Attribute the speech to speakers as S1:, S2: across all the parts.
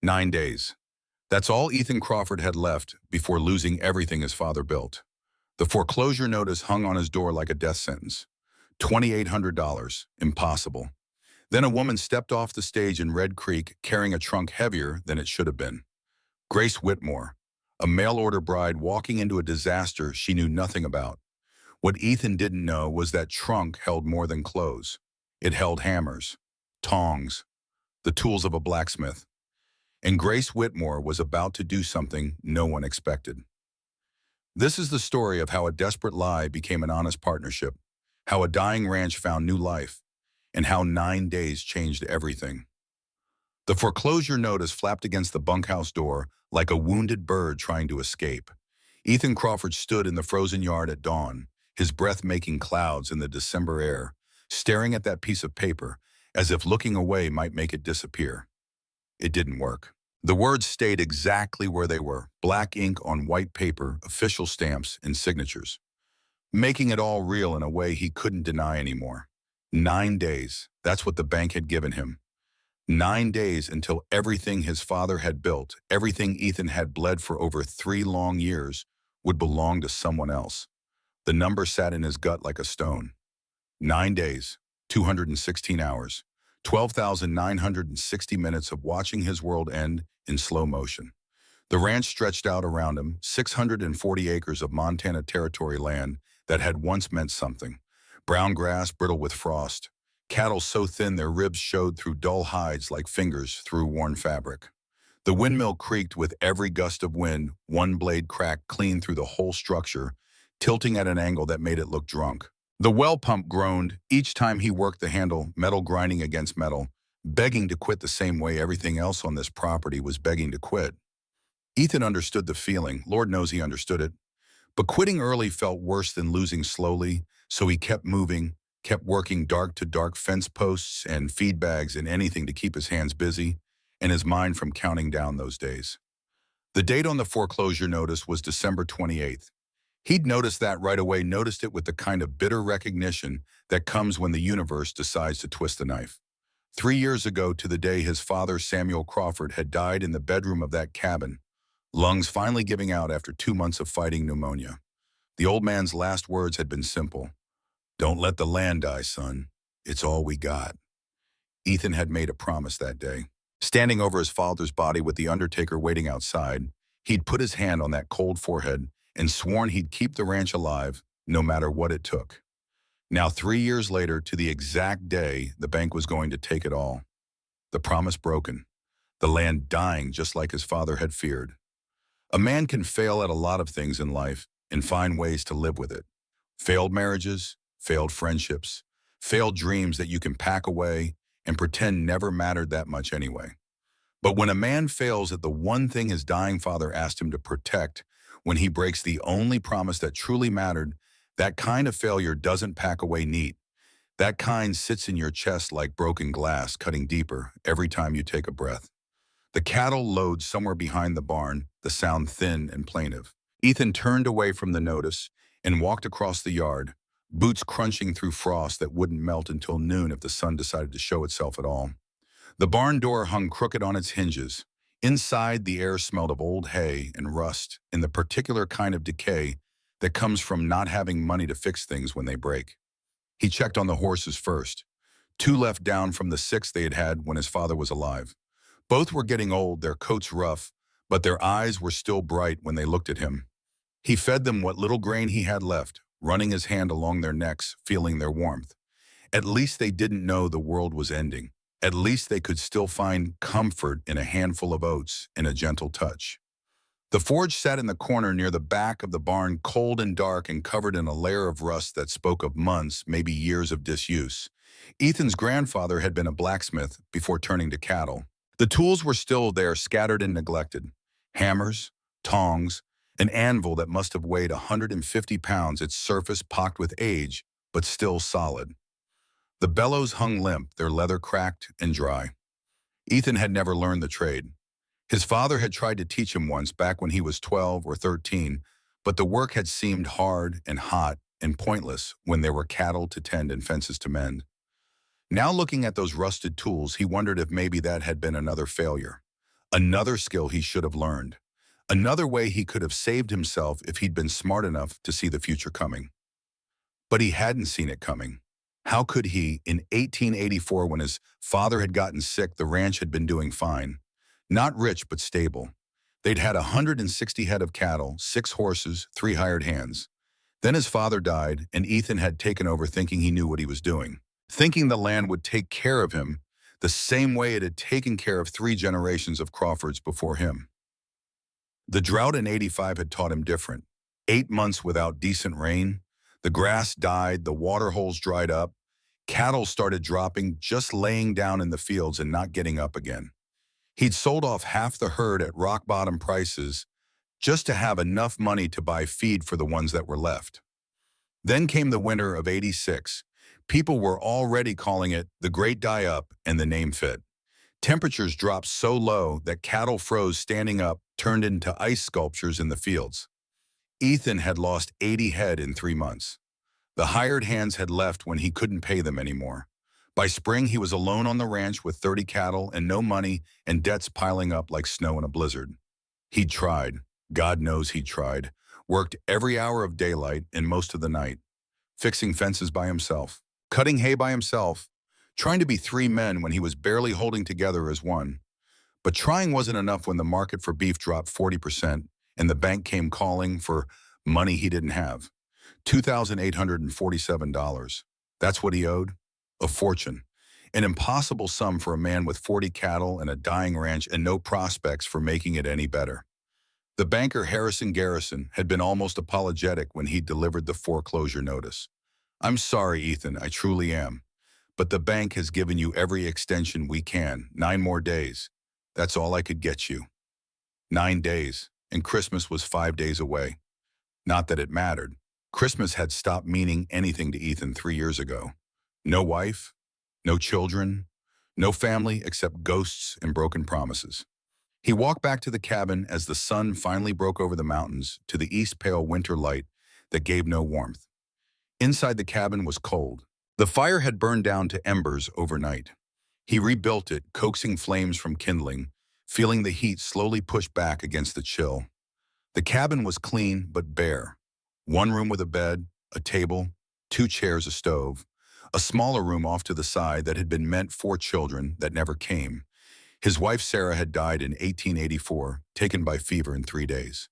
S1: 9 days. That's all Ethan Crawford had left before losing everything his father built. The foreclosure notice hung on his door like a death sentence. $2,800. Impossible. Then a woman stepped off the stage in Red Creek carrying a trunk heavier than it should have been. Grace Whitmore, a mail-order bride walking into a disaster she knew nothing about. What Ethan didn't know was that trunk held more than clothes. It held hammers, tongs, the tools of a blacksmith. And Grace Whitmore was about to do something no one expected. This is the story of how a desperate lie became an honest partnership, how a dying ranch found new life, and how 9 days changed everything. The foreclosure notice flapped against the bunkhouse door like a wounded bird trying to escape. Ethan Crawford stood in the frozen yard at dawn, his breath making clouds in the December air, staring at that piece of paper as if looking away might make it disappear. It didn't work. The words stayed exactly where they were, black ink on white paper, official stamps, and signatures, making it all real in a way he couldn't deny anymore. 9 days, that's what the bank had given him. 9 days until everything his father had built, everything Ethan had bled for over 3 long years, would belong to someone else. The number sat in his gut like a stone. 9 days, 216 hours, 12,960 minutes of watching his world end in slow motion. The ranch stretched out around him, 640 acres of Montana Territory land that had once meant something. Brown grass brittle with frost, cattle so thin their ribs showed through dull hides like fingers through worn fabric. The windmill creaked with every gust of wind, one blade cracked clean through the whole structure, tilting at an angle that made it look drunk. The well pump groaned each time he worked the handle, metal grinding against metal, begging to quit the same way everything else on this property was begging to quit. Ethan understood the feeling, Lord knows he understood it. But quitting early felt worse than losing slowly, so he kept moving, kept working dark to dark fence posts and feed bags and anything to keep his hands busy and his mind from counting down those days. The date on the foreclosure notice was December 28th. He'd noticed that right away, noticed it with the kind of bitter recognition that comes when the universe decides to twist the knife. 3 years ago to the day his father, Samuel Crawford, had died in the bedroom of that cabin, lungs finally giving out after 2 months of fighting pneumonia. The old man's last words had been simple. "Don't let the land die, son. It's all we got." Ethan had made a promise that day. Standing over his father's body with the undertaker waiting outside, he'd put his hand on that cold forehead and sworn he'd keep the ranch alive no matter what it took. Now 3 years later, to the exact day, the bank was going to take it all. The promise broken. The land dying just like his father had feared. A man can fail at a lot of things in life and find ways to live with it. Failed marriages, failed friendships, failed dreams that you can pack away and pretend never mattered that much anyway. But when a man fails at the one thing his dying father asked him to protect, when he breaks the only promise that truly mattered, that kind of failure doesn't pack away neat. That kind sits in your chest like broken glass, cutting deeper every time you take a breath. The cattle lowed somewhere behind the barn, the sound thin and plaintive. Ethan turned away from the notice and walked across the yard, boots crunching through frost that wouldn't melt until noon if the sun decided to show itself at all. The barn door hung crooked on its hinges. Inside, the air smelled of old hay and rust and the particular kind of decay that comes from not having money to fix things when they break. He checked on the horses first. 2 left down from the 6 they had had when his father was alive. Both were getting old, their coats rough, but their eyes were still bright when they looked at him. He fed them what little grain he had left, running his hand along their necks, feeling their warmth. At least they didn't know the world was ending. At least they could still find comfort in a handful of oats and a gentle touch. The forge sat in the corner near the back of the barn, cold and dark and covered in a layer of rust that spoke of months, maybe years of disuse. Ethan's grandfather had been a blacksmith before turning to cattle. The tools were still there, scattered and neglected. Hammers, tongs, an anvil that must have weighed 150 pounds, its surface pocked with age, but still solid. The bellows hung limp, their leather cracked and dry. Ethan had never learned the trade. His father had tried to teach him once back when he was 12 or 13, but the work had seemed hard and hot and pointless when there were cattle to tend and fences to mend. Now looking at those rusted tools, he wondered if maybe that had been another failure. Another skill he should have learned. Another way he could have saved himself if he'd been smart enough to see the future coming. But he hadn't seen it coming. How could he, in 1884, when his father had gotten sick, the ranch had been doing fine. Not rich, but stable. They'd had 160 head of cattle, 6 horses, 3 hired hands. Then his father died, and Ethan had taken over thinking he knew what he was doing. Thinking the land would take care of him the same way it had taken care of 3 generations of Crawfords before him. The drought in '85 had taught him different. 8 months without decent rain. The grass died, the water holes dried up. Cattle started dropping, just laying down in the fields and not getting up again. He'd sold off half the herd at rock-bottom prices just to have enough money to buy feed for the ones that were left. Then came the winter of '86. People were already calling it the Great Die-Up, and the name fit. Temperatures dropped so low that cattle froze standing up, turned into ice sculptures in the fields. Ethan had lost 80 head in 3 months. The hired hands had left when he couldn't pay them anymore. By spring, he was alone on the ranch with 30 cattle and no money and debts piling up like snow in a blizzard. He'd tried. God knows he'd tried. Worked every hour of daylight and most of the night. Fixing fences by himself. Cutting hay by himself. Trying to be 3 men when he was barely holding together as one. But trying wasn't enough when the market for beef dropped 40% and the bank came calling for money he didn't have. $2,847. That's what he owed? A fortune. An impossible sum for a man with 40 cattle and a dying ranch and no prospects for making it any better. The banker Harrison Garrison had been almost apologetic when he delivered the foreclosure notice. "I'm sorry, Ethan, I truly am. But the bank has given you every extension we can, 9 more days. That's all I could get you." 9 days, and Christmas was 5 days away. Not that it mattered. Christmas had stopped meaning anything to Ethan 3 years ago. No wife, no children, no family except ghosts and broken promises. He walked back to the cabin as the sun finally broke over the mountains to the east pale winter light that gave no warmth. Inside the cabin was cold. The fire had burned down to embers overnight. He rebuilt it, coaxing flames from kindling, feeling the heat slowly push back against the chill. The cabin was clean but bare. 1 room with a bed, a table, 2 chairs, a stove. A smaller room off to the side that had been meant for children that never came. His wife Sarah had died in 1884, taken by fever in 3 days.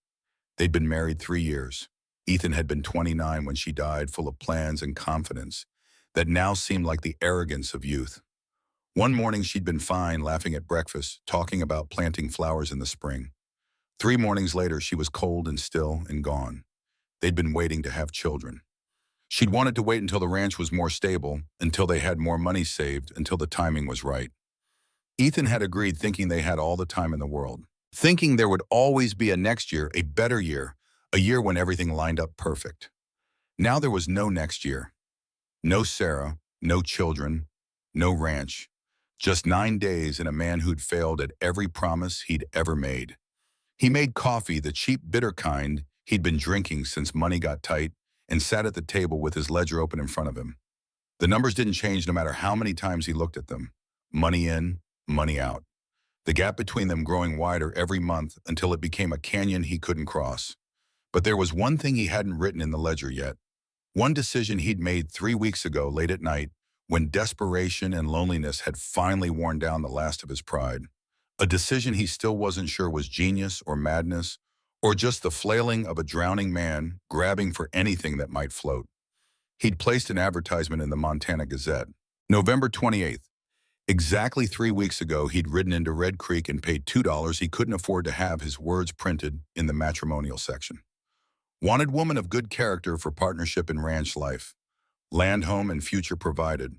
S1: They'd been married 3 years. Ethan had been 29 when she died, full of plans and confidence that now seemed like the arrogance of youth. One morning she'd been fine, laughing at breakfast, talking about planting flowers in the spring. 3 mornings later, she was cold and still and gone. They'd been waiting to have children. She'd wanted to wait until the ranch was more stable, until they had more money saved, until the timing was right. Ethan had agreed, thinking they had all the time in the world, thinking there would always be a next year, a better year, a year when everything lined up perfect. Now there was no next year. No Sarah, no children, no ranch. Just 9 days and a man who'd failed at every promise he'd ever made. He made coffee, the cheap, bitter kind he'd been drinking since money got tight, and sat at the table with his ledger open in front of him. The numbers didn't change no matter how many times he looked at them. Money in, money out. The gap between them growing wider every month until it became a canyon he couldn't cross. But there was one thing he hadn't written in the ledger yet. One decision he'd made 3 weeks ago, late at night, when desperation and loneliness had finally worn down the last of his pride. A decision he still wasn't sure was genius or madness, or just the flailing of a drowning man grabbing for anything that might float. He'd placed an advertisement in the Montana Gazette. November 28th. Exactly 3 weeks ago, he'd ridden into Red Creek and paid $2 he couldn't afford to have his words printed in the matrimonial section. Wanted woman of good character for partnership in ranch life. Land, home, and future provided.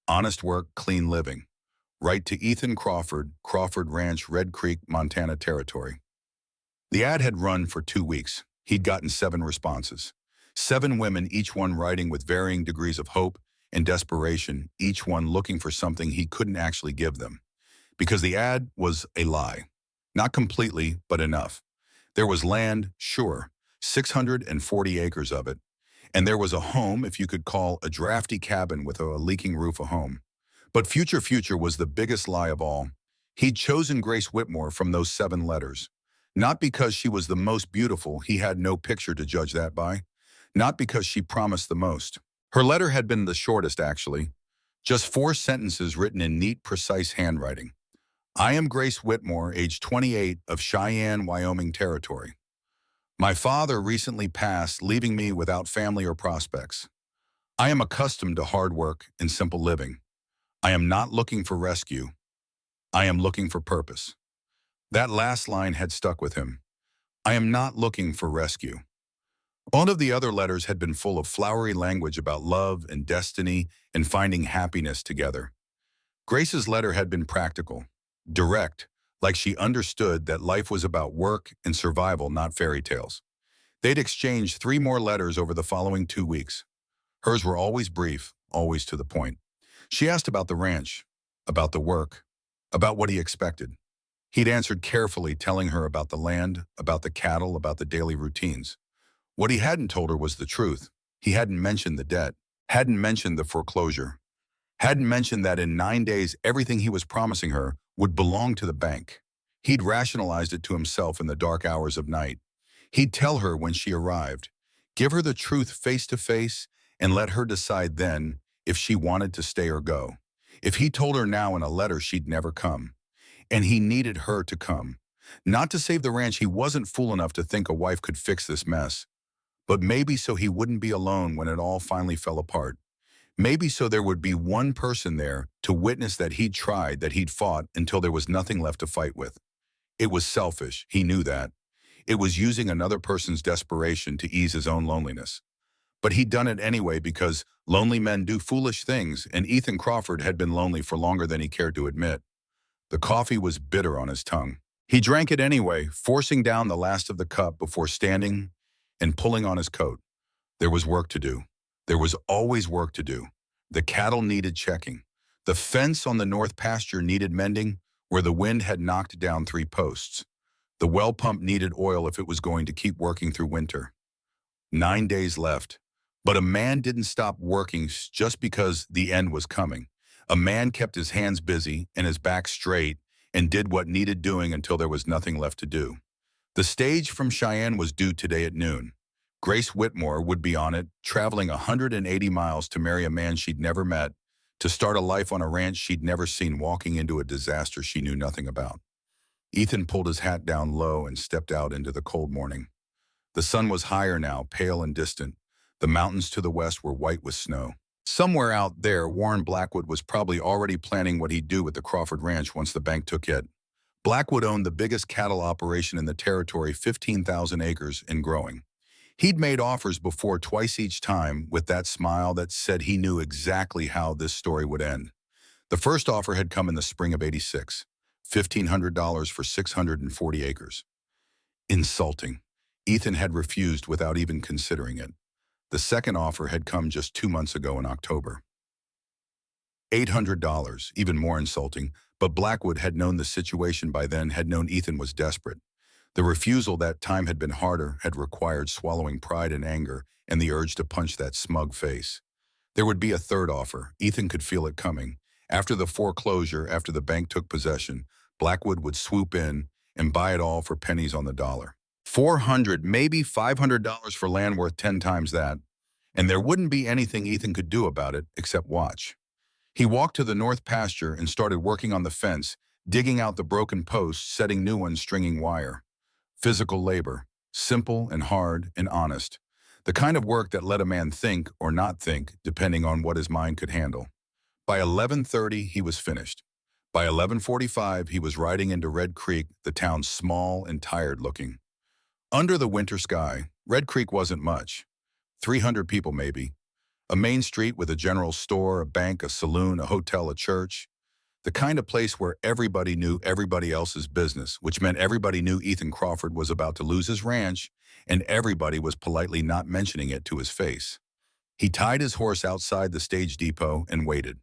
S1: Honest work, clean living. Right to Ethan Crawford, Crawford Ranch, Red Creek, Montana Territory. The ad had run for 2 weeks. He'd gotten 7 responses. 7 women, each one writing with varying degrees of hope and desperation, each one looking for something he couldn't actually give them. Because the ad was a lie. Not completely, but enough. There was land, sure, 640 acres of it. And there was a home, if you could call a drafty cabin with a leaking roof a home. But future was the biggest lie of all. He'd chosen Grace Whitmore from those 7 letters. Not because she was the most beautiful, he had no picture to judge that by. Not because she promised the most. Her letter had been the shortest, actually. Just 4 sentences written in neat, precise handwriting. I am Grace Whitmore, age 28, of Cheyenne, Wyoming Territory. My father recently passed, leaving me without family or prospects. I am accustomed to hard work and simple living. I am not looking for rescue. I am looking for purpose. That last line had stuck with him. I am not looking for rescue. All of the other letters had been full of flowery language about love and destiny and finding happiness together. Grace's letter had been practical, direct, like she understood that life was about work and survival, not fairy tales. They'd exchanged 3 more letters over the following 2 weeks. Hers were always brief, always to the point. She asked about the ranch, about the work, about what he expected. He'd answered carefully, telling her about the land, about the cattle, about the daily routines. What he hadn't told her was the truth. He hadn't mentioned the debt, hadn't mentioned the foreclosure, hadn't mentioned that in 9 days everything he was promising her would belong to the bank. He'd rationalized it to himself in the dark hours of night. He'd tell her when she arrived, give her the truth face to face, and let her decide then if she wanted to stay or go. If he told her now in a letter, she'd never come. And he needed her to come. Not to save the ranch, he wasn't fool enough to think a wife could fix this mess. But maybe so he wouldn't be alone when it all finally fell apart. Maybe so there would be one person there to witness that he'd tried, that he'd fought until there was nothing left to fight with. It was selfish, he knew that. It was using another person's desperation to ease his own loneliness. But he'd done it anyway because lonely men do foolish things, and Ethan Crawford had been lonely for longer than he cared to admit. The coffee was bitter on his tongue. He drank it anyway, forcing down the last of the cup before standing and pulling on his coat. There was work to do. There was always work to do. The cattle needed checking. The fence on the north pasture needed mending where the wind had knocked down 3 posts. The well pump needed oil if it was going to keep working through winter. 9 days left. But a man didn't stop working just because the end was coming. A man kept his hands busy and his back straight and did what needed doing until there was nothing left to do. The stage from Cheyenne was due today at noon. Grace Whitmore would be on it, traveling 180 miles to marry a man she'd never met, to start a life on a ranch she'd never seen, walking into a disaster she knew nothing about. Ethan pulled his hat down low and stepped out into the cold morning. The sun was higher now, pale and distant. The mountains to the west were white with snow. Somewhere out there, Warren Blackwood was probably already planning what he'd do with the Crawford Ranch once the bank took it. Blackwood owned the biggest cattle operation in the territory, 15,000 acres and growing. He'd made offers before, twice each time, with that smile that said he knew exactly how this story would end. The first offer had come in the spring of '86, $1,500 for 640 acres. Insulting. Ethan had refused without even considering it. The second offer had come just 2 months ago in October. $800, even more insulting, but Blackwood had known the situation by then, had known Ethan was desperate. The refusal that time had been harder, had required swallowing pride and anger and the urge to punch that smug face. There would be a third offer. Ethan could feel it coming. After the foreclosure, after the bank took possession, Blackwood would swoop in and buy it all for pennies on the dollar. $400, maybe $500 for land worth 10 times that. And there wouldn't be anything Ethan could do about it except watch. He walked to the north pasture and started working on the fence, digging out the broken posts, setting new ones, stringing wire. Physical labor, simple and hard and honest. The kind of work that let a man think or not think, depending on what his mind could handle. By 11:30, he was finished. By 11:45, he was riding into Red Creek, the town small and tired looking. Under the winter sky, Red Creek wasn't much. 300 people maybe. A main street with a general store, a bank, a saloon, a hotel, a church. The kind of place where everybody knew everybody else's business, which meant everybody knew Ethan Crawford was about to lose his ranch, and everybody was politely not mentioning it to his face. He tied his horse outside the stage depot and waited.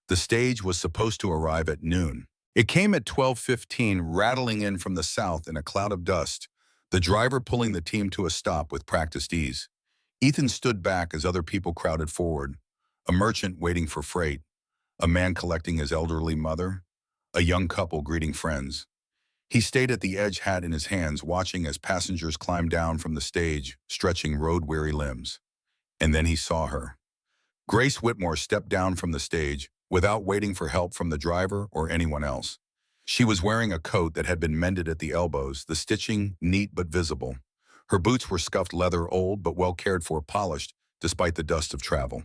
S1: The stage was supposed to arrive at noon. It came at 12:15, rattling in from the south in a cloud of dust, the driver pulling the team to a stop with practiced ease. Ethan stood back as other people crowded forward. A merchant waiting for freight. A man collecting his elderly mother. a young couple greeting friends. He stayed at the edge, hat in his hands, watching as passengers climbed down from the stage, stretching road-weary limbs. And then he saw her. Grace Whitmore stepped down from the stage without waiting for help from the driver or anyone else. She was wearing a coat that had been mended at the elbows, the stitching neat but visible. Her boots were scuffed leather, old but well cared for, polished, despite the dust of travel.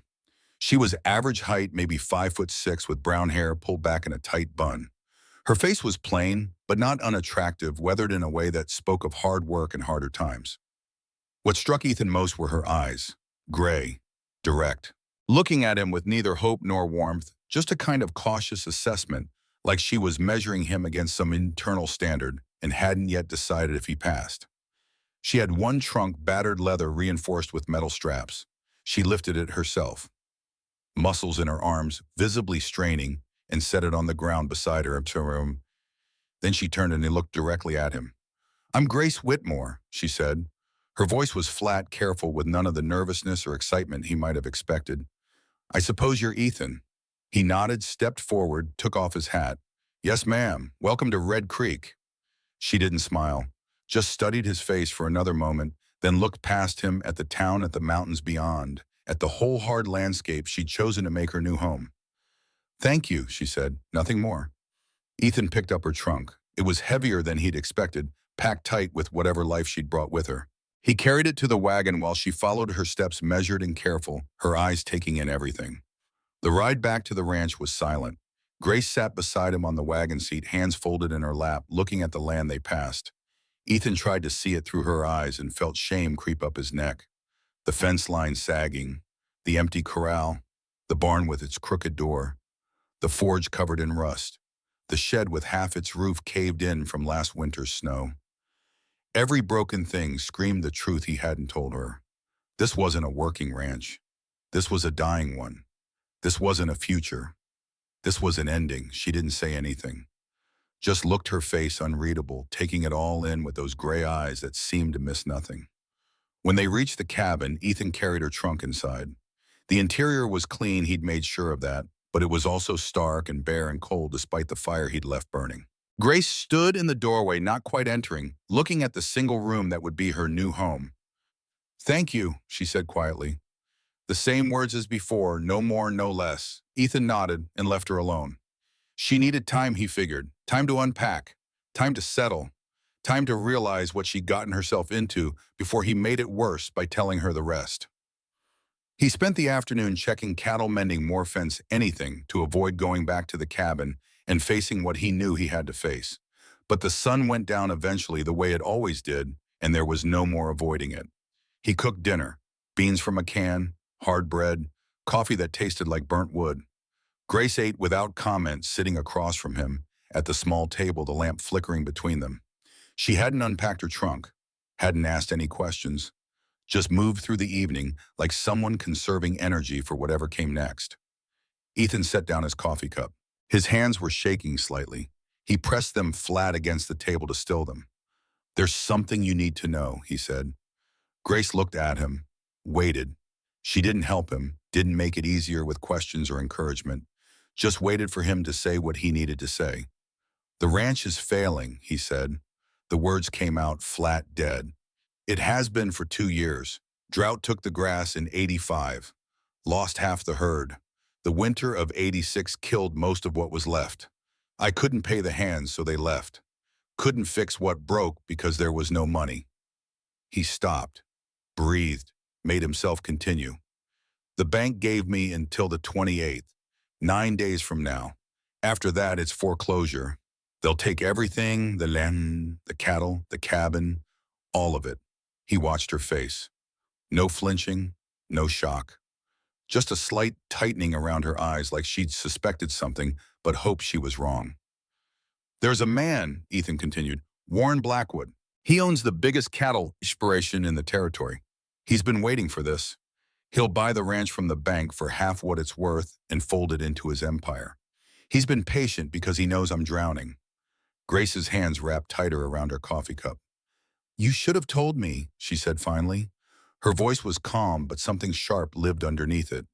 S1: She was average height, maybe 5'6", with brown hair pulled back in a tight bun. Her face was plain, but not unattractive, weathered in a way that spoke of hard work and harder times. What struck Ethan most were her eyes, gray, direct, looking at him with neither hope nor warmth, just a kind of cautious assessment, like she was measuring him against some internal standard and hadn't yet decided if he passed. She had one trunk, battered leather reinforced with metal straps. She lifted it herself, muscles in her arms visibly straining, and set it on the ground beside her. Then she turned and looked directly at him. "I'm Grace Whitmore," she said. Her voice was flat, careful, with none of the nervousness or excitement he might have expected. "I suppose you're Ethan." He nodded, stepped forward, took off his hat. "Yes, ma'am. Welcome to Red Creek." She didn't smile, just studied his face for another moment, then looked past him at the town, at the mountains beyond, at the whole hard landscape she'd chosen to make her new home. "Thank you," she said, "nothing more." Ethan picked up her trunk. It was heavier than he'd expected, packed tight with whatever life she'd brought with her. He carried it to the wagon while she followed, her steps measured and careful, her eyes taking in everything. The ride back to the ranch was silent. Grace sat beside him on the wagon seat, hands folded in her lap, looking at the land they passed. Ethan tried to see it through her eyes and felt shame creep up his neck. The fence line sagging, the empty corral, the barn with its crooked door, the forge covered in rust, the shed with half its roof caved in from last winter's snow. Every broken thing screamed the truth he hadn't told her. This wasn't a working ranch. This was a dying one. This wasn't a future. This was an ending. She didn't say anything. Just looked, her face unreadable, taking it all in with those gray eyes that seemed to miss nothing. When they reached the cabin, Ethan carried her trunk inside. The interior was clean, he'd made sure of that, but it was also stark and bare and cold despite the fire he'd left burning. Grace stood in the doorway, not quite entering, looking at the single room that would be her new home. "Thank you," she said quietly. The same words as before, no more, no less. Ethan nodded and left her alone. She needed time, he figured. Time to unpack. Time to settle. Time to realize what she'd gotten herself into before he made it worse by telling her the rest. He spent the afternoon checking cattle, mending more fence, anything to avoid going back to the cabin and facing what he knew he had to face. But the sun went down eventually, the way it always did, and there was no more avoiding it. He cooked dinner, beans from a can, hard bread, coffee that tasted like burnt wood. Grace ate without comment, sitting across from him at the small table, the lamp flickering between them. She hadn't unpacked her trunk, hadn't asked any questions, just moved through the evening like someone conserving energy for whatever came next. Ethan set down his coffee cup. His hands were shaking slightly. He pressed them flat against the table to still them. "There's something you need to know," he said. Grace looked at him, waited. She didn't help him, didn't make it easier with questions or encouragement, just waited for him to say what he needed to say. "The ranch is failing," he said. The words came out flat, dead. "It has been for 2 years. Drought took the grass in '85. Lost half the herd. The winter of '86 killed most of what was left. I couldn't pay the hands, so they left. Couldn't fix what broke because there was no money." He stopped, breathed, made himself continue. "The bank gave me until the 28th, 9 days from now. After that, it's foreclosure. They'll take everything, the land, the cattle, the cabin, all of it." He watched her face. No flinching, no shock. Just a slight tightening around her eyes, like she'd suspected something but hoped she was wrong. "There's a man," Ethan continued, "Warren Blackwood. He owns the biggest cattle operation in the territory. He's been waiting for this. He'll buy the ranch from the bank for half what it's worth and fold it into his empire. He's been patient because he knows I'm drowning." Grace's hands wrapped tighter around her coffee cup. "You should have told me," she said finally. Her voice was calm, but something sharp lived underneath it.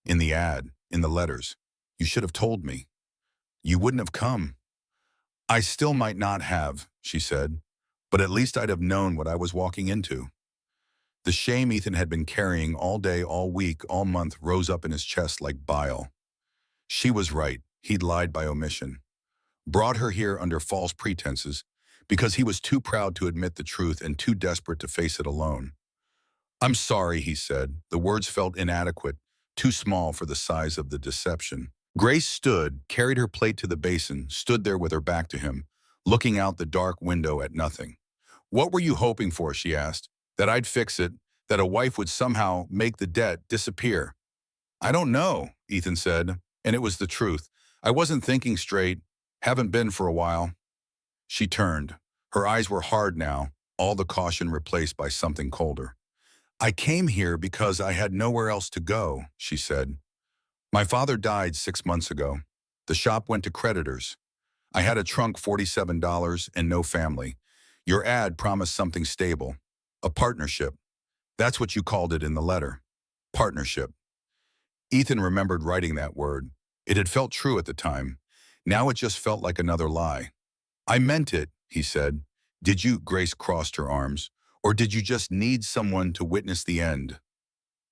S1: "In the ad, in the letters. You should have told me." You wouldn't have come. I still might not have, she said, but at least I'd have known what I was walking into. The shame Ethan had been carrying all day, all week, all month rose up in his chest like bile. She was right. He'd lied by omission. Brought her here under false pretenses because he was too proud to admit the truth and too desperate to face it alone. I'm sorry, he said. The words felt inadequate, too small for the size of the deception. Grace stood, carried her plate to the basin, stood there with her back to him, looking out the dark window at nothing. What were you hoping for, she asked. That I'd fix it, that a wife would somehow make the debt disappear. I don't know, Ethan said, and it was the truth. I wasn't thinking straight, haven't been for a while. She turned. Her eyes were hard now, all the caution replaced by something colder. I came here because I had nowhere else to go, she said. My father died 6 months ago. The shop went to creditors. I had a trunk, $47, and no family. Your ad promised something stable. A partnership. That's what you called it in the letter. Partnership. Ethan remembered writing that word. It had felt true at the time. Now it just felt like another lie. I meant it, he said. Did you, Grace crossed her arms, or did you just need someone to witness the end?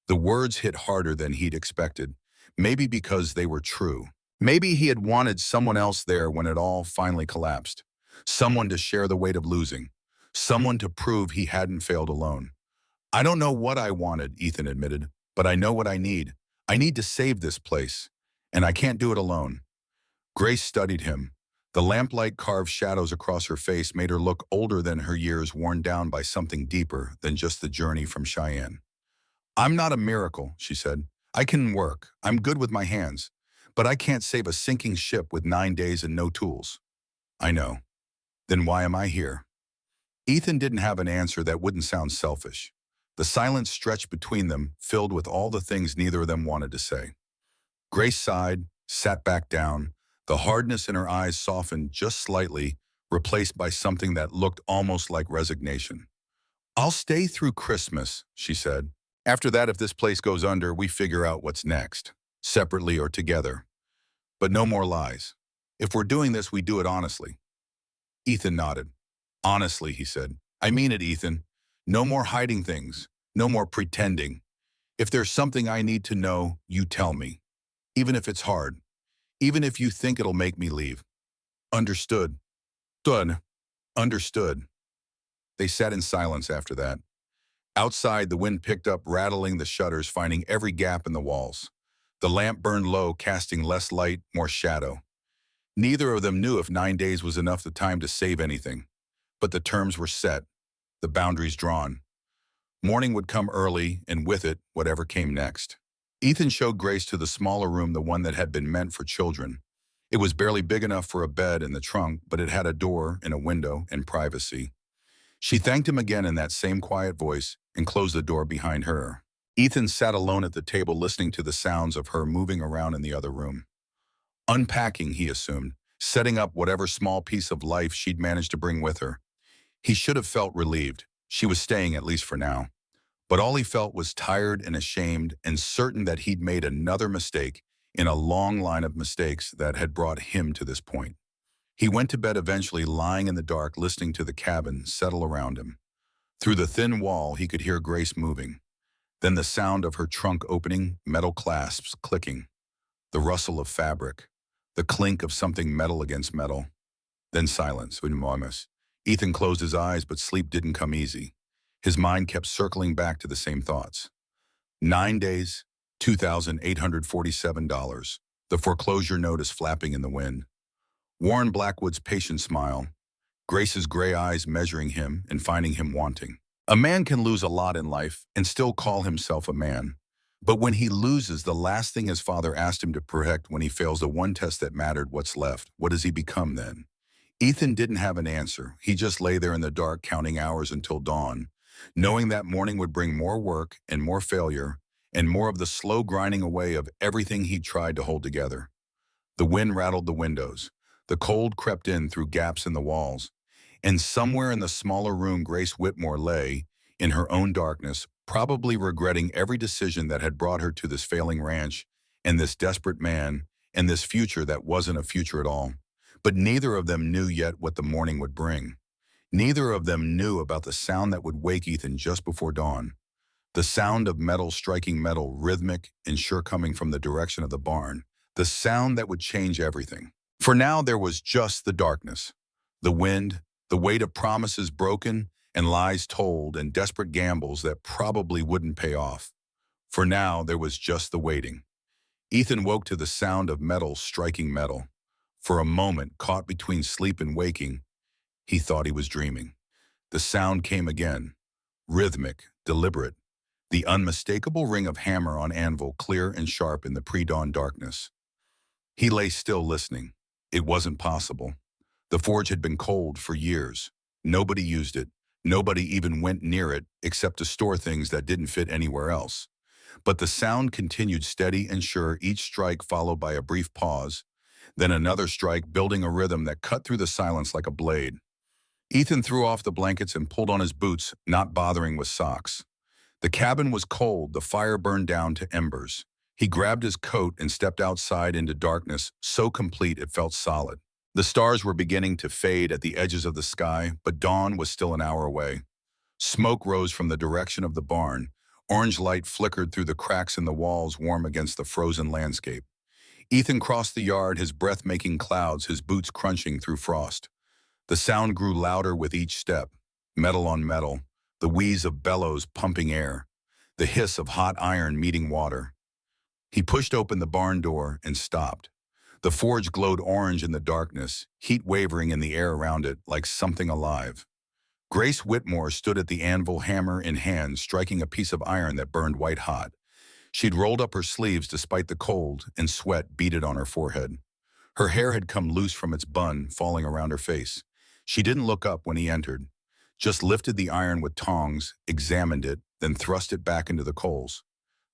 S1: The words hit harder than he'd expected, maybe because they were true. Maybe he had wanted someone else there when it all finally collapsed. Someone to share the weight of losing. Someone to prove he hadn't failed alone. I don't know what I wanted, Ethan admitted, but I know what I need. I need to save this place, and I can't do it alone. Grace studied him. The lamplight carved shadows across her face made her look older than her years, worn down by something deeper than just the journey from Cheyenne. I'm not a miracle, she said. I can work. I'm good with my hands. But I can't save a sinking ship with 9 days and no tools. I know. Then why am I here? Ethan didn't have an answer that wouldn't sound selfish. The silence stretched between them, filled with all the things neither of them wanted to say. Grace sighed, sat back down. The hardness in her eyes softened just slightly, replaced by something that looked almost like resignation. I'll stay through Christmas, she said. After that, if this place goes under, we figure out what's next, separately or together. But no more lies. If we're doing this, we do it honestly. Ethan nodded. Honestly, he said. I mean it, Ethan. No more hiding things. No more pretending. If there's something I need to know, you tell me. Even if it's hard. Even if you think it'll make me leave. Understood. Done. Understood. They sat in silence after that. Outside, the wind picked up, rattling the shutters, finding every gap in the walls. The lamp burned low, casting less light, more shadow. Neither of them knew if 9 days was enough the time to save anything. But the terms were set, the boundaries drawn. Morning would come early, and with it, whatever came next. Ethan showed Grace to the smaller room, the one that had been meant for children. It was barely big enough for a bed and the trunk, but it had a door and a window and privacy. She thanked him again in that same quiet voice and closed the door behind her. Ethan sat alone at the table, listening to the sounds of her moving around in the other room. Unpacking, he assumed, setting up whatever small piece of life she'd managed to bring with her. He should have felt relieved. She was staying, at least for now. But all he felt was tired and ashamed and certain that he'd made another mistake in a long line of mistakes that had brought him to this point. He went to bed eventually, lying in the dark, listening to the cabin settle around him. Through the thin wall, he could hear Grace moving. Then the sound of her trunk opening, metal clasps clicking, the rustle of fabric, the clink of something metal against metal. Then silence. Ethan closed his eyes, but sleep didn't come easy. His mind kept circling back to the same thoughts. 9 days, $2,847. The foreclosure notice flapping in the wind. Warren Blackwood's patient smile. Grace's gray eyes measuring him and finding him wanting. A man can lose a lot in life and still call himself a man. But when he loses the last thing his father asked him to protect, when he fails the one test that mattered, what's left? What does he become then? Ethan didn't have an answer. He just lay there in the dark, counting hours until dawn, knowing that morning would bring more work and more failure and more of the slow grinding away of everything he'd tried to hold together. The wind rattled the windows. The cold crept in through gaps in the walls. And somewhere in the smaller room, Grace Whitmore lay, in her own darkness, probably regretting every decision that had brought her to this failing ranch and this desperate man and this future that wasn't a future at all. But neither of them knew yet what the morning would bring. Neither of them knew about the sound that would wake Ethan just before dawn. The sound of metal striking metal, rhythmic and sure coming from the direction of the barn. The sound that would change everything. For now there was just the darkness, the wind, the weight of promises broken and lies told and desperate gambles that probably wouldn't pay off. For now there was just the waiting. Ethan woke to the sound of metal striking metal. For a moment, caught between sleep and waking, he thought he was dreaming. The sound came again, rhythmic, deliberate, the unmistakable ring of hammer on anvil clear and sharp in the pre-dawn darkness. He lay still listening. It wasn't possible. The forge had been cold for years. Nobody used it. Nobody even went near it except to store things that didn't fit anywhere else. But the sound continued steady and sure, each strike followed by a brief pause, then another strike, building a rhythm that cut through the silence like a blade. Ethan threw off the blankets and pulled on his boots, not bothering with socks. The cabin was cold, the fire burned down to embers. He grabbed his coat and stepped outside into darkness, so complete it felt solid. The stars were beginning to fade at the edges of the sky, but dawn was still an hour away. Smoke rose from the direction of the barn. Orange light flickered through the cracks in the walls, warm against the frozen landscape. Ethan crossed the yard, his breath making clouds, his boots crunching through frost. The sound grew louder with each step, metal on metal, the wheeze of bellows pumping air, the hiss of hot iron meeting water. He pushed open the barn door and stopped. The forge glowed orange in the darkness, heat wavering in the air around it like something alive. Grace Whitmore stood at the anvil, hammer in hand, striking a piece of iron that burned white hot. She'd rolled up her sleeves despite the cold, and sweat beaded on her forehead. Her hair had come loose from its bun, falling around her face. She didn't look up when he entered, just lifted the iron with tongs, examined it, then thrust it back into the coals.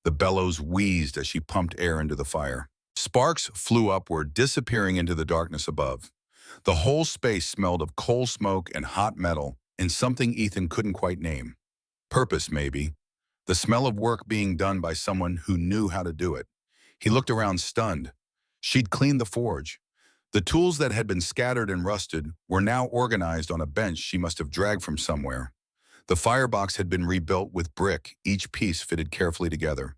S1: The bellows wheezed as she pumped air into the fire. Sparks flew upward, disappearing into the darkness above. The whole space smelled of coal smoke and hot metal, and something Ethan couldn't quite name. Purpose, maybe. The smell of work being done by someone who knew how to do it. He looked around stunned. She'd cleaned the forge. The tools that had been scattered and rusted were now organized on a bench she must have dragged from somewhere. The firebox had been rebuilt with brick, each piece fitted carefully together.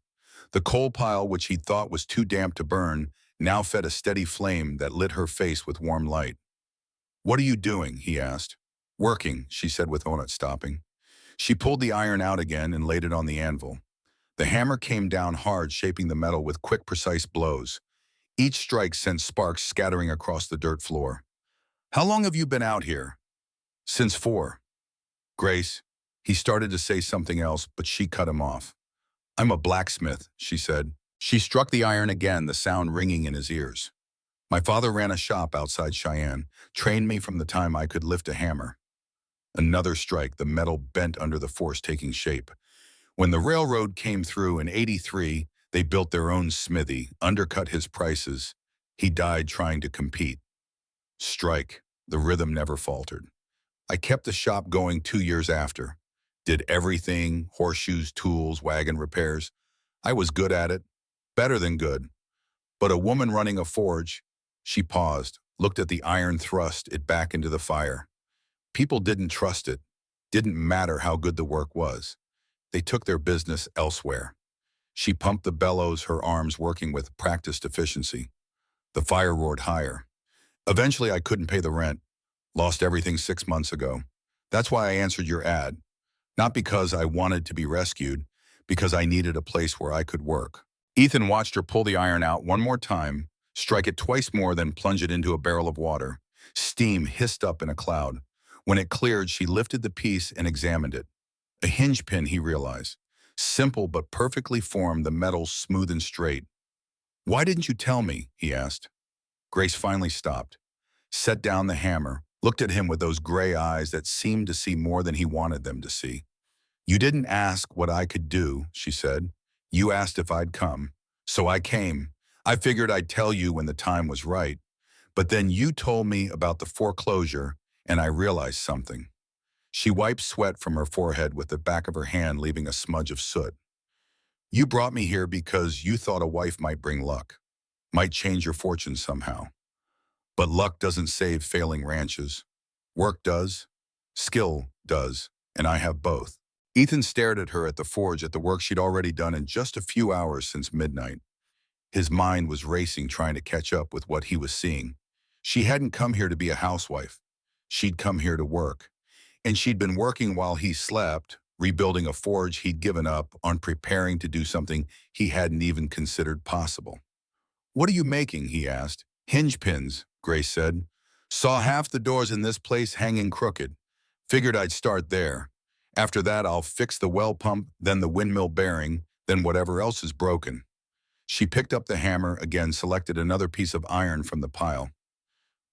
S1: The coal pile, which he thought was too damp to burn, now fed a steady flame that lit her face with warm light. "What are you doing?" he asked. "Working," she said without stopping. She pulled the iron out again and laid it on the anvil. The hammer came down hard, shaping the metal with quick, precise blows. Each strike sent sparks scattering across the dirt floor. "How long have you been out here?" "Since 4. "Grace," he started to say something else, but she cut him off. "I'm a blacksmith," she said. She struck the iron again, the sound ringing in his ears. "My father ran a shop outside Cheyenne, trained me from the time I could lift a hammer." Another strike, the metal bent under the force taking shape. When the railroad came through in '83, they built their own smithy, undercut his prices. He died trying to compete. Strike. The rhythm never faltered. I kept the shop going 2 years after. Did everything, horseshoes, tools, wagon repairs. I was good at it, better than good. But a woman running a forge, she paused, looked at the iron, thrust it back into the fire. People didn't trust it. Didn't matter how good the work was. They took their business elsewhere. She pumped the bellows, her arms working with practiced efficiency. The fire roared higher. Eventually, I couldn't pay the rent. Lost everything 6 months ago. That's why I answered your ad. Not because I wanted to be rescued, because I needed a place where I could work. Ethan watched her pull the iron out one more time, strike it twice more, then plunge it into a barrel of water. Steam hissed up in a cloud. When it cleared, she lifted the piece and examined it. A hinge pin, he realized. Simple but perfectly formed, the metal smooth and straight. "Why didn't you tell me?" he asked. Grace finally stopped, set down the hammer, looked at him with those gray eyes that seemed to see more than he wanted them to see. "You didn't ask what I could do," she said. "You asked if I'd come. So I came. I figured I'd tell you when the time was right. But then you told me about the foreclosure, and I realized something." She wiped sweat from her forehead with the back of her hand, leaving a smudge of soot. "You brought me here because you thought a wife might bring luck. might change your fortune somehow. But luck doesn't save failing ranches. Work does, skill does, and I have both. Ethan stared at her at the forge at the work she'd already done in just a few hours since midnight. His mind was racing trying to catch up with what he was seeing. She hadn't come here to be a housewife. She'd come here to work. And she'd been working while he slept, rebuilding a forge he'd given up on, preparing to do something he hadn't even considered possible. "What are you making?" he asked. "Hinge pins," Grace said. "Saw half the doors in this place hanging crooked. Figured I'd start there. After that, I'll fix the well pump, then the windmill bearing, then whatever else is broken." She picked up the hammer again, selected another piece of iron from the pile.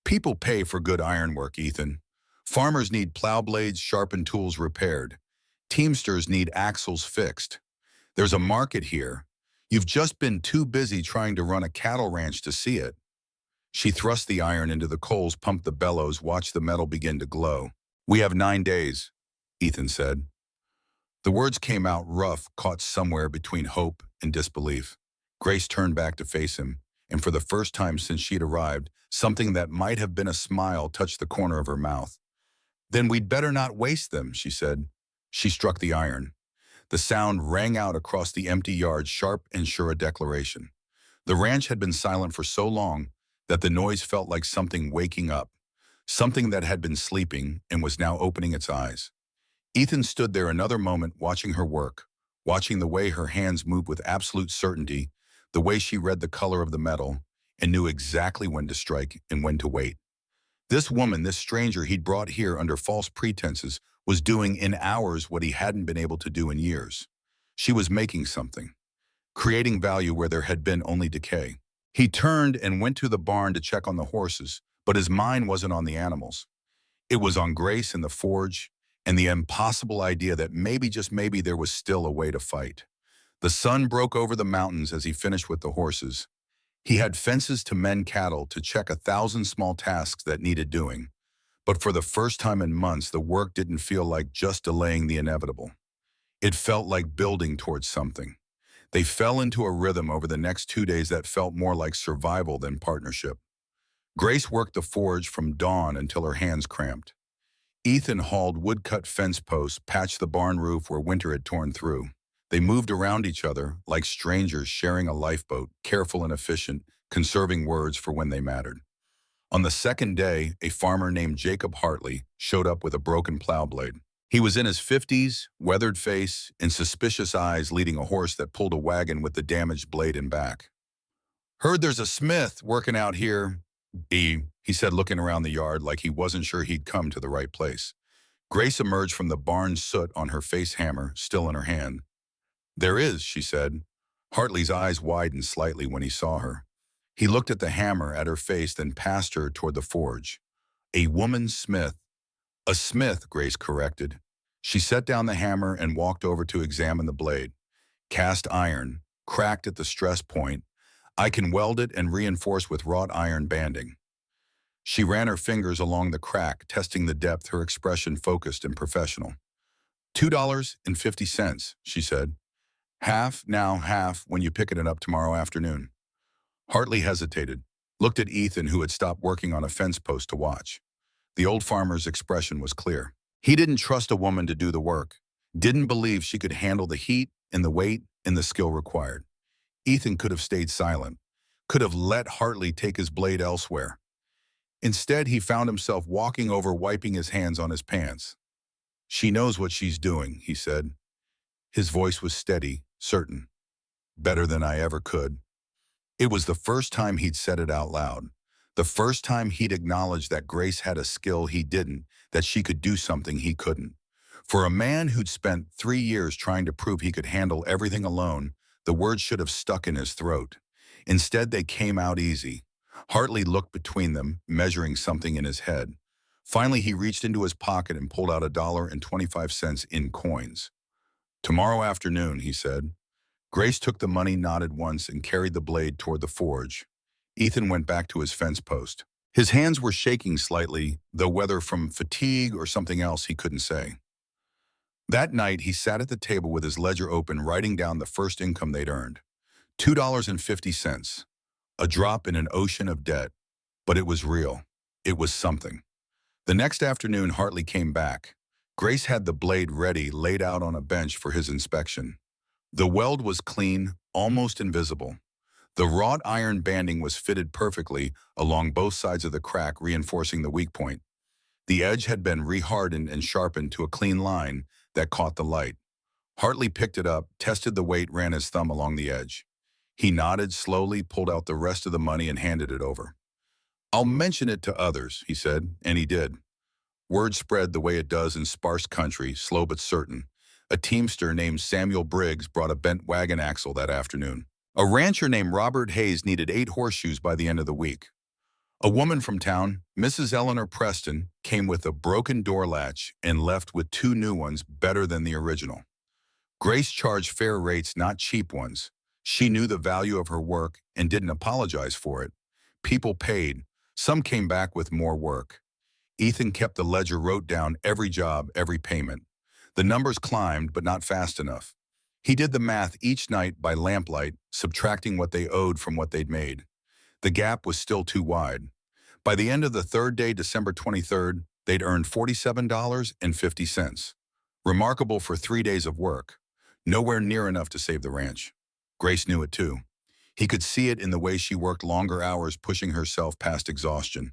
S1: "People pay for good ironwork, Ethan. Farmers need plow blades, sharpened tools repaired. Teamsters need axles fixed. There's a market here. You've just been too busy trying to run a cattle ranch to see it." She thrust the iron into the coals, pumped the bellows, watched the metal begin to glow. "We have 9 days," Ethan said. The words came out rough, caught somewhere between hope and disbelief. Grace turned back to face him, and for the first time since she'd arrived, something that might have been a smile touched the corner of her mouth. "Then we'd better not waste them," she said. She struck the iron. The sound rang out across the empty yard, sharp and sure a declaration. The ranch had been silent for so long that the noise felt like something waking up, something that had been sleeping and was now opening its eyes. Ethan stood there another moment, watching her work, watching the way her hands moved with absolute certainty, the way she read the color of the metal and knew exactly when to strike and when to wait. This woman, this stranger he'd brought here under false pretenses, was doing in hours what he hadn't been able to do in years. She was making something, creating value where there had been only decay. He turned and went to the barn to check on the horses, but his mind wasn't on the animals. It was on Grace and the forge, and the impossible idea that maybe, just maybe, there was still a way to fight. The sun broke over the mountains as he finished with the horses. He had fences to mend cattle, to check 1,000 small tasks that needed doing. But for the first time in months, the work didn't feel like just delaying the inevitable. It felt like building towards something. They fell into a rhythm over the next 2 days that felt more like survival than partnership. Grace worked the forge from dawn until her hands cramped. Ethan hauled wood-cut fence posts, patched the barn roof where winter had torn through. They moved around each other like strangers sharing a lifeboat, careful and efficient, conserving words for when they mattered. On the second day, a farmer named Jacob Hartley showed up with a broken plow blade. He was in his 50s, weathered face, and suspicious eyes, leading a horse that pulled a wagon with the damaged blade in back. "Heard there's a smith working out here," he said, looking around the yard like he wasn't sure he'd come to the right place. Grace emerged from the barn, soot on her face, hammer still in her hand. "There is," she said. Hartley's eyes widened slightly when he saw her. He looked at the hammer, at her face, then passed her toward the forge. "A woman smith." "A smith," Grace corrected. She set down the hammer and walked over to examine the blade. "Cast iron, cracked at the stress point. I can weld it and reinforce with wrought iron banding." She ran her fingers along the crack, testing the depth, her expression focused and professional. $2.50, she said. "Half now, half when you pick it up tomorrow afternoon." Hartley hesitated, looked at Ethan, who had stopped working on a fence post to watch. The old farmer's expression was clear. He didn't trust a woman to do the work, didn't believe she could handle the heat and the weight and the skill required. Ethan could have stayed silent, could have let Hartley take his blade elsewhere. Instead, he found himself walking over, wiping his hands on his pants. "She knows what she's doing," he said. His voice was steady, certain. "Better than I ever could." It was the first time he'd said it out loud. The first time he'd acknowledged that Grace had a skill he didn't, that she could do something he couldn't. For a man who'd spent 3 years trying to prove he could handle everything alone, the words should have stuck in his throat. Instead, they came out easy. Hartley looked between them, measuring something in his head. Finally, he reached into his pocket and pulled out $1.25 in coins. "Tomorrow afternoon," he said. Grace took the money, nodded once, and carried the blade toward the forge. Ethan went back to his fence post. His hands were shaking slightly, though whether from fatigue or something else he couldn't say. That night, he sat at the table with his ledger open, writing down the first income they'd earned. $2.50. A drop in an ocean of debt. But it was real. It was something. The next afternoon, Hartley came back. Grace had the blade ready, laid out on a bench for his inspection. The weld was clean, almost invisible. The wrought iron banding was fitted perfectly along both sides of the crack, reinforcing the weak point. The edge had been rehardened and sharpened to a clean line that caught the light. Hartley picked it up, tested the weight, ran his thumb along the edge. He nodded slowly, pulled out the rest of the money, and handed it over. "I'll mention it to others," he said, and he did. Word spread the way it does in sparse country, slow but certain. A teamster named Samuel Briggs brought a bent wagon axle that afternoon. A rancher named Robert Hayes needed 8 horseshoes by the end of the week. A woman from town, Mrs. Eleanor Preston, came with a broken door latch and left with 2 new ones better than the original. Grace charged fair rates, not cheap ones. She knew the value of her work and didn't apologize for it. People paid. Some came back with more work. Ethan kept the ledger, wrote down every job, every payment. The numbers climbed, but not fast enough. He did the math each night by lamplight, subtracting what they owed from what they'd made. The gap was still too wide. By the end of the 3rd day, December 23rd, they'd earned $47.50. Remarkable for 3 days of work. Nowhere near enough to save the ranch. Grace knew it too. He could see it in the way she worked longer hours, pushing herself past exhaustion.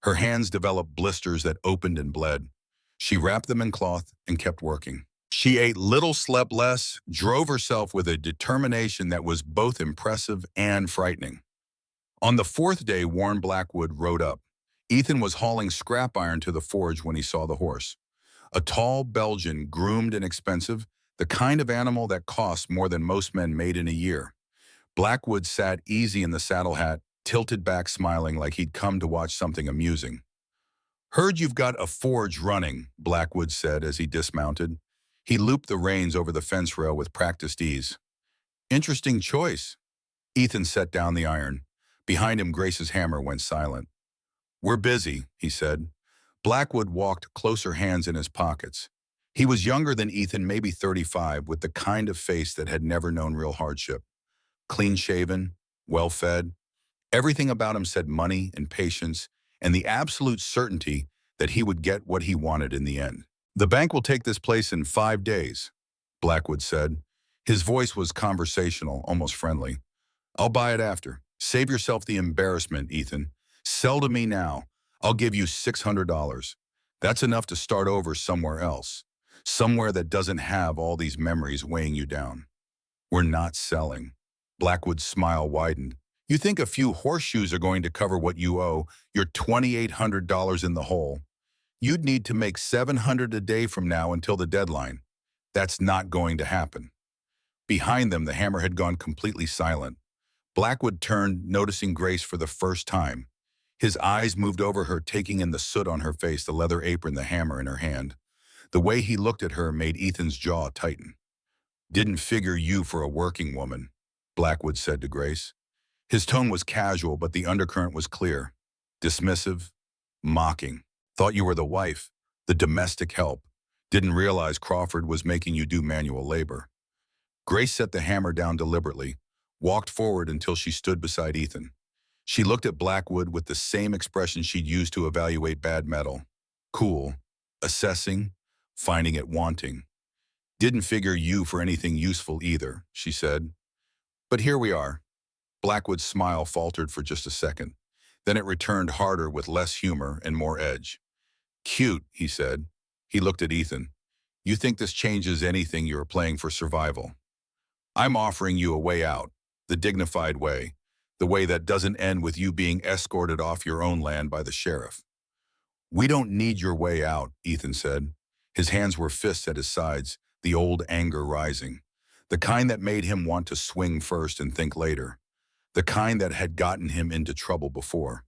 S1: Her hands developed blisters that opened and bled. She wrapped them in cloth and kept working. She ate little, slept less, drove herself with a determination that was both impressive and frightening. On the 4th day, Warren Blackwood rode up. Ethan was hauling scrap iron to the forge when he saw the horse. A tall Belgian, groomed and expensive, the kind of animal that costs more than most men made in a year. Blackwood sat easy in the saddle hat, tilted back, smiling like he'd come to watch something amusing. "Heard you've got a forge running," Blackwood said as he dismounted. He looped the reins over the fence rail with practiced ease. "Interesting choice." Ethan set down the iron. Behind him, Grace's hammer went silent. "We're busy," he said. Blackwood walked closer, hands in his pockets. He was younger than Ethan, maybe 35, with the kind of face that had never known real hardship. Clean-shaven, well-fed. Everything about him said money and patience and the absolute certainty that he would get what he wanted in the end. "The bank will take this place in 5 days," Blackwood said. His voice was conversational, almost friendly. "I'll buy it after. Save yourself the embarrassment, Ethan. Sell to me now. I'll give you $600. That's enough to start over somewhere else. Somewhere that doesn't have all these memories weighing you down." "We're not selling." Blackwood's smile widened. "You think a few horseshoes are going to cover what you owe? You're $2,800 in the hole. You'd need to make $700 a day from now until the deadline. That's not going to happen." Behind them, the hammer had gone completely silent. Blackwood turned, noticing Grace for the first time. His eyes moved over her, taking in the soot on her face, the leather apron, the hammer in her hand. The way he looked at her made Ethan's jaw tighten. "Didn't figure you for a working woman," Blackwood said to Grace. His tone was casual, but the undercurrent was clear. Dismissive, mocking. "Thought you were the wife, the domestic help. Didn't realize Crawford was making you do manual labor." Grace set the hammer down deliberately, walked forward until she stood beside Ethan. She looked at Blackwood with the same expression she'd used to evaluate bad metal. Cool, assessing, finding it wanting. "Didn't figure you for anything useful either," she said. "But here we are." Blackwood's smile faltered for just a second. Then it returned, harder, with less humor and more edge. "Cute," he said. He looked at Ethan. "You think this changes anything? You're playing for survival. I'm offering you a way out, the dignified way, the way that doesn't end with you being escorted off your own land by the sheriff." "We don't need your way out," Ethan said. His hands were fists at his sides, the old anger rising. The kind that made him want to swing first and think later. The kind that had gotten him into trouble before.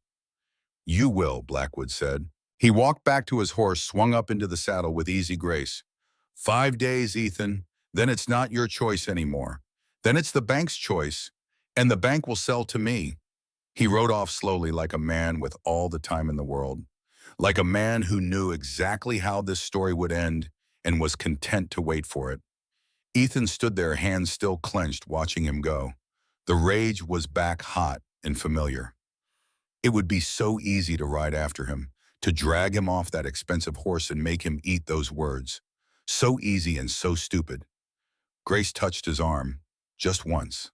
S1: "You will," Blackwood said. He walked back to his horse, swung up into the saddle with easy grace. 5 days, Ethan. Then it's not your choice anymore. Then it's the bank's choice, and the bank will sell to me." He rode off slowly, like a man with all the time in the world. Like a man who knew exactly how this story would end and was content to wait for it. Ethan stood there, hands still clenched, watching him go. The rage was back hot, and familiar. It would be so easy to ride after him, to drag him off that expensive horse and make him eat those words. So easy and so stupid. Grace touched his arm, just once.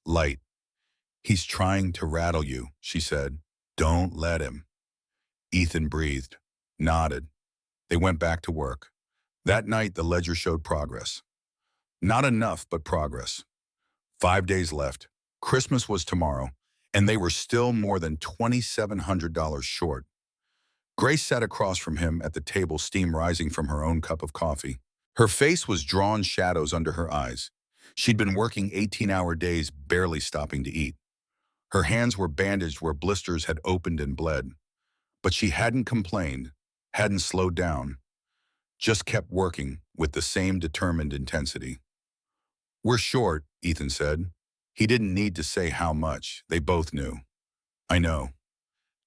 S1: Light. He's trying to rattle you, she said. Don't let him. Ethan breathed, nodded. They went back to work. That night, the ledger showed progress. Not enough, but progress. 5 days left. Christmas was tomorrow, and they were still more than $2,700 short. Grace sat across from him at the table, steam rising from her own cup of coffee. Her face was drawn shadows under her eyes. She'd been working 18-hour days, barely stopping to eat. Her hands were bandaged where blisters had opened and bled. But she hadn't complained, hadn't slowed down, just kept working with the same determined intensity. We're short, Ethan said. He didn't need to say how much. They both knew. I know.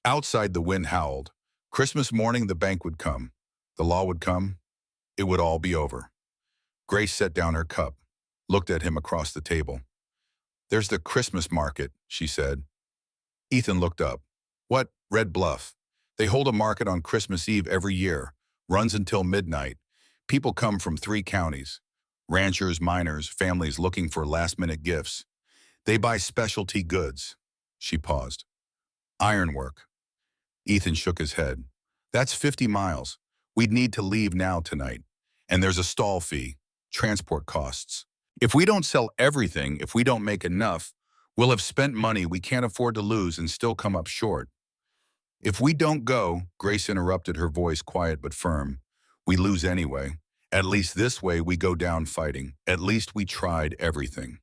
S1: Outside, the wind howled. Christmas morning, the bank would come. The law would come. It would all be over. Grace set down her cup, looked at him across the table. There's the Christmas market, she said. Ethan looked up. What? Red Bluff. They hold a market on Christmas Eve every year. Runs until midnight. People come from 3 counties. Ranchers, miners, families looking for last-minute gifts. They buy specialty goods. She paused. Ironwork. Ethan shook his head. That's 50 miles. We'd need to leave now tonight. And there's a stall fee, transport costs. If we don't sell everything, if we don't make enough, we'll have spent money we can't afford to lose and still come up short. If we don't go, Grace interrupted, her voice quiet but firm, we lose anyway. At least this way we go down fighting. At least we tried everything.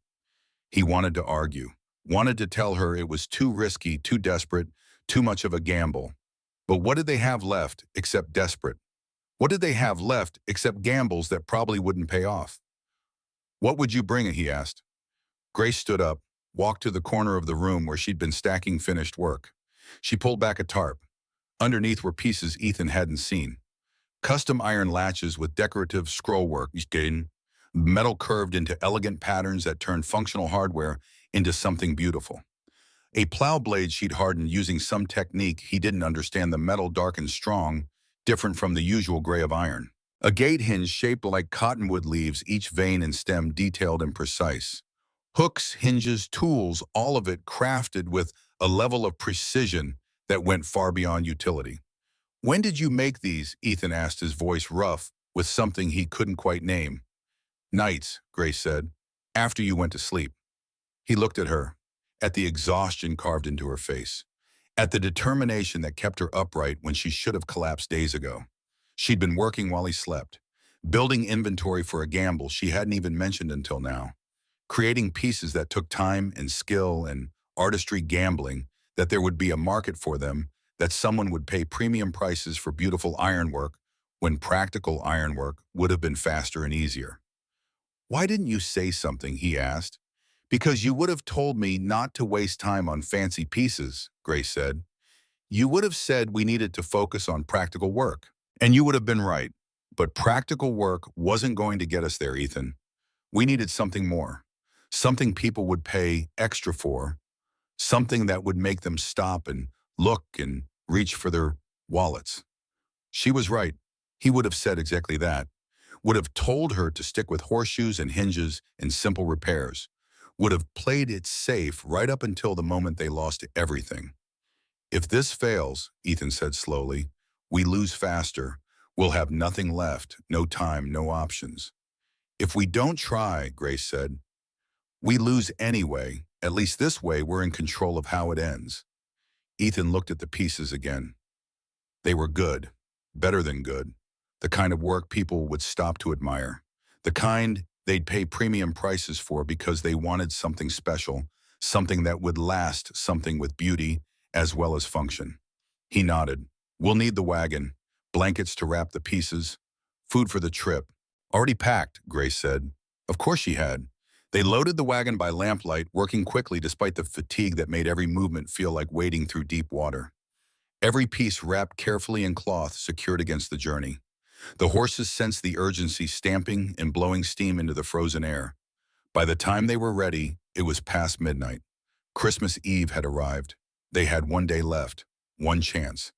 S1: He wanted to argue, wanted to tell her it was too risky, too desperate, too much of a gamble. But what did they have left except desperate? What did they have left except gambles that probably wouldn't pay off? What would you bring, he asked. Grace stood up, walked to the corner of the room where she'd been stacking finished work. She pulled back a tarp. Underneath were pieces Ethan hadn't seen. Custom iron latches with decorative scrollwork, metal curved into elegant patterns that turned functional hardware into something beautiful. A plow blade she'd hardened using some technique he didn't understand, the metal dark and strong, different from the usual gray of iron. A gate hinge shaped like cottonwood leaves, each vein and stem detailed and precise. Hooks, hinges, tools, all of it crafted with a level of precision that went far beyond utility. When did you make these? Ethan asked, his voice rough with something he couldn't quite name. Nights, Grace said, after you went to sleep. He looked at her, at the exhaustion carved into her face, at the determination that kept her upright when she should have collapsed days ago. She'd been working while he slept, building inventory for a gamble she hadn't even mentioned until now, creating pieces that took time and skill and artistry, gambling that there would be a market for them, that someone would pay premium prices for beautiful ironwork when practical ironwork would have been faster and easier. Why didn't you say something? He asked. Because you would have told me not to waste time on fancy pieces, Grace said. You would have said we needed to focus on practical work. And you would have been right. But practical work wasn't going to get us there, Ethan. We needed something more. Something people would pay extra for. Something that would make them stop and look and reach for their wallets. She was right. He would have said exactly that. Would have told her to stick with horseshoes and hinges and simple repairs. Would have played it safe right up until the moment they lost everything. If this fails, Ethan said slowly, we lose faster. We'll have nothing left, no time, no options. If we don't try, Grace said, we lose anyway. At least this way we're in control of how it ends. Ethan looked at the pieces again. They were good, better than good, the kind of work people would stop to admire, the kind they'd pay premium prices for because they wanted something special, something that would last, something with beauty as well as function. He nodded. We'll need the wagon, blankets to wrap the pieces, food for the trip. Already packed, Grace said. Of course she had. They loaded the wagon by lamplight, working quickly despite the fatigue that made every movement feel like wading through deep water. Every piece wrapped carefully in cloth, secured against the journey. The horses sensed the urgency, stamping and blowing steam into the frozen air. By the time they were ready, it was past midnight. Christmas Eve had arrived. They had one day left, one chance.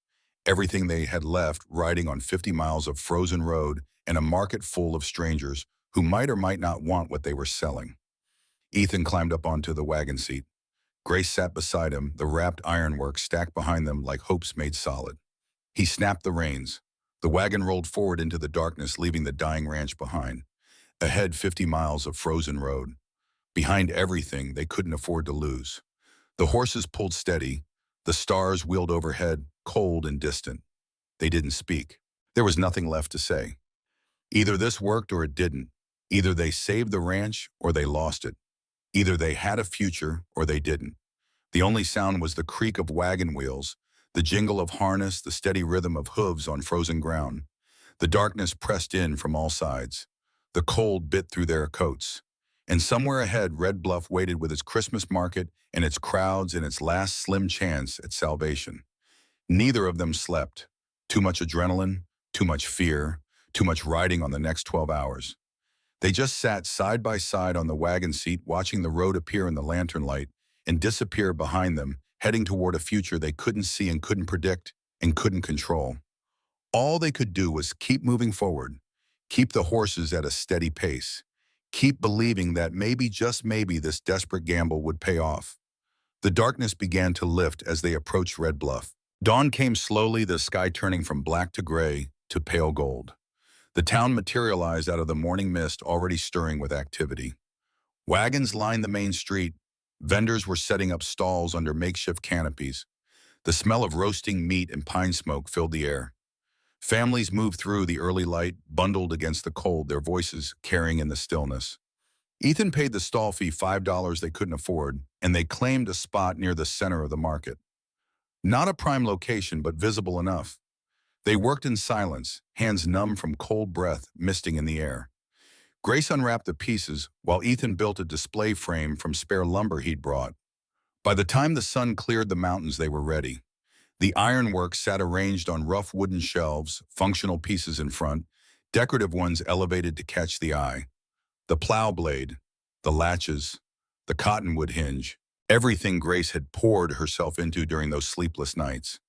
S1: Everything they had left riding on 50 miles of frozen road and a market full of strangers who might or might not want what they were selling. Ethan climbed up onto the wagon seat. Grace sat beside him, the wrapped ironwork stacked behind them like hopes made solid. He snapped the reins. The wagon rolled forward into the darkness, leaving the dying ranch behind. Ahead, 50 miles of frozen road. Behind everything they couldn't afford to lose. The horses pulled steady. The stars wheeled overhead, cold and distant. They didn't speak. There was nothing left to say. Either this worked or it didn't. Either they saved the ranch or they lost it. Either they had a future or they didn't. The only sound was the creak of wagon wheels, the jingle of harness, the steady rhythm of hooves on frozen ground. The darkness pressed in from all sides. The cold bit through their coats. And somewhere ahead, Red Bluff waited with its Christmas market and its crowds and its last slim chance at salvation. Neither of them slept. Too much adrenaline, too much fear, too much riding on the next 12 hours. They just sat side by side on the wagon seat, watching the road appear in the lantern light and disappear behind them, heading toward a future they couldn't see and couldn't predict and couldn't control. All they could do was keep moving forward, keep the horses at a steady pace, keep believing that maybe, just maybe, this desperate gamble would pay off. The darkness began to lift as they approached Red Bluff. Dawn came slowly, the sky turning from black to gray to pale gold. The town materialized out of the morning mist, already stirring with activity. Wagons lined the main street. Vendors were setting up stalls under makeshift canopies. The smell of roasting meat and pine smoke filled the air. Families moved through the early light, bundled against the cold, their voices carrying in the stillness. Ethan paid the stall fee, $5 they couldn't afford, and they claimed a spot near the center of the market. Not a prime location, but visible enough. They worked in silence, hands numb from cold breath misting in the air. Grace unwrapped the pieces while Ethan built a display frame from spare lumber he'd brought. By the time the sun cleared the mountains, they were ready. The ironwork sat arranged on rough wooden shelves, functional pieces in front, decorative ones elevated to catch the eye. The plow blade, the latches, the cottonwood hinge, everything Grace had poured herself into during those sleepless nights.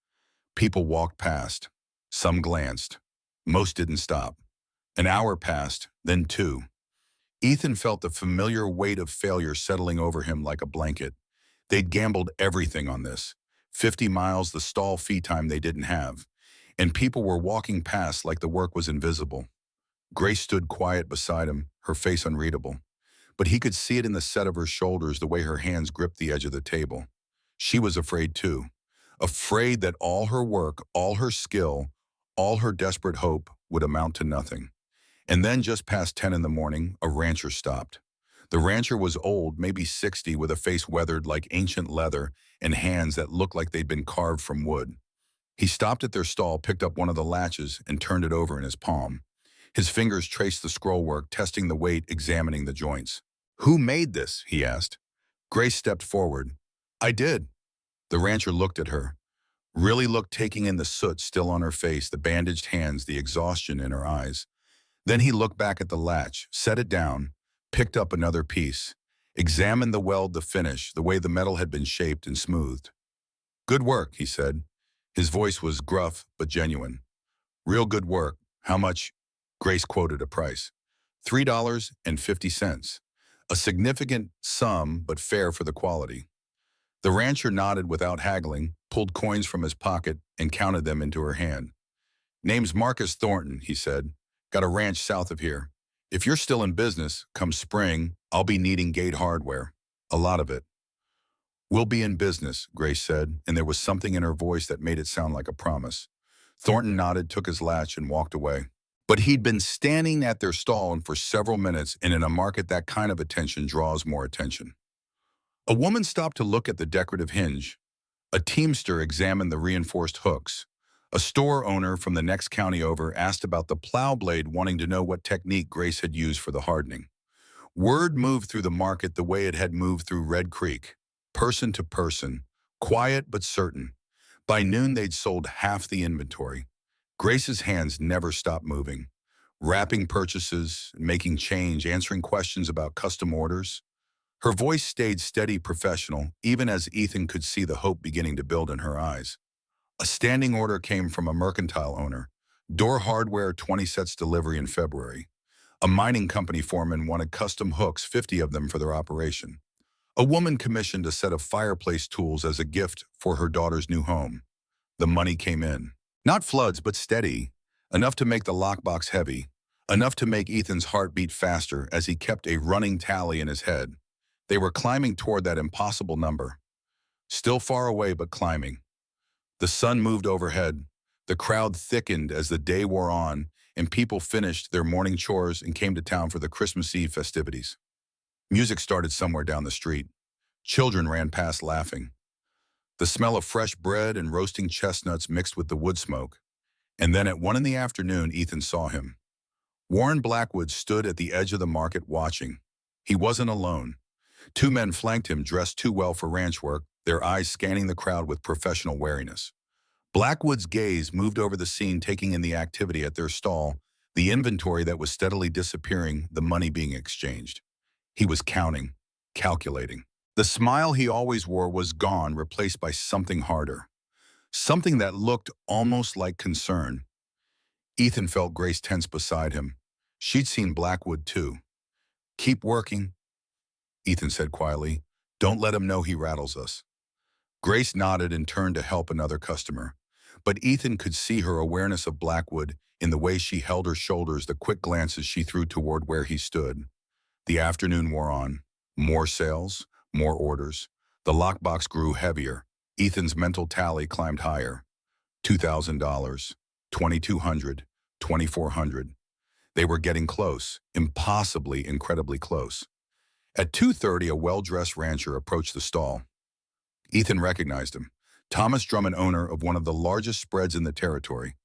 S1: People walked past. Some glanced. Most didn't stop. An hour passed, then two. Ethan felt the familiar weight of failure settling over him like a blanket. They'd gambled everything on this. 50 miles, the stall fee time they didn't have. And people were walking past like the work was invisible. Grace stood quiet beside him, her face unreadable. But he could see it in the set of her shoulders, the way her hands gripped the edge of the table. She was afraid too. Afraid that all her work, all her skill, all her desperate hope would amount to nothing. And then just past 10 in the morning, a rancher stopped. The rancher was old, maybe 60, with a face weathered like ancient leather and hands that looked like they'd been carved from wood. He stopped at their stall, picked up one of the latches, and turned it over in his palm. His fingers traced the scrollwork, testing the weight, examining the joints. "Who made this?" he asked. Grace stepped forward. "I did." The rancher looked at her. Really looked, taking in the soot still on her face, the bandaged hands, the exhaustion in her eyes. Then he looked back at the latch, set it down, picked up another piece, examined the weld, the finish, the way the metal had been shaped and smoothed. "Good work," he said. His voice was gruff but genuine. "Real good work. How much?" Grace quoted a price. $3.50. A significant sum, but fair for the quality. The rancher nodded without haggling, pulled coins from his pocket, and counted them into her hand. "Name's Marcus Thornton," he said. "Got a ranch south of here. If you're still in business, come spring, I'll be needing gate hardware. A lot of it." "We'll be in business," Grace said, and there was something in her voice that made it sound like a promise. Thornton nodded, took his latch, and walked away. But he'd been standing at their stall for several minutes, and in a market that kind of attention draws more attention. A woman stopped to look at the decorative hinge. A teamster examined the reinforced hooks. A store owner from the next county over asked about the plow blade, wanting to know what technique Grace had used for the hardening. Word moved through the market the way it had moved through Red Creek, person to person, quiet but certain. By noon, they'd sold half the inventory. Grace's hands never stopped moving, wrapping purchases, making change, answering questions about custom orders. Her voice stayed steady, professional, even as Ethan could see the hope beginning to build in her eyes. A standing order came from a mercantile owner. Door hardware, 20 sets delivery in February. A mining company foreman wanted custom hooks, 50 of them for their operation. A woman commissioned a set of fireplace tools as a gift for her daughter's new home. The money came in. Not floods, but steady. Enough to make the lockbox heavy. Enough to make Ethan's heart beat faster as he kept a running tally in his head. They were climbing toward that impossible number. Still far away, but climbing. The sun moved overhead. The crowd thickened as the day wore on, and people finished their morning chores and came to town for the Christmas Eve festivities. Music started somewhere down the street. Children ran past laughing. The smell of fresh bread and roasting chestnuts mixed with the wood smoke. And then at 1 in the afternoon, Ethan saw him. Warren Blackwood stood at the edge of the market watching. He wasn't alone. 2 men flanked him, dressed too well for ranch work, their eyes scanning the crowd with professional wariness. Blackwood's gaze moved over the scene, taking in the activity at their stall, the inventory that was steadily disappearing, the money being exchanged. He was counting, calculating. The smile he always wore was gone, replaced by something harder. Something that looked almost like concern. Ethan felt Grace tense beside him. She'd seen Blackwood too. "Keep working," Ethan said quietly. "Don't let him know he rattles us." Grace nodded and turned to help another customer. But Ethan could see her awareness of Blackwood in the way she held her shoulders, the quick glances she threw toward where he stood. The afternoon wore on. More sales, more orders. The lockbox grew heavier. Ethan's mental tally climbed higher. $2,000, $2,200, $2,400. They were getting close, impossibly, incredibly close. At 2:30, a well-dressed rancher approached the stall. Ethan recognized him. Thomas Drummond, owner of one of the largest spreads in the territory.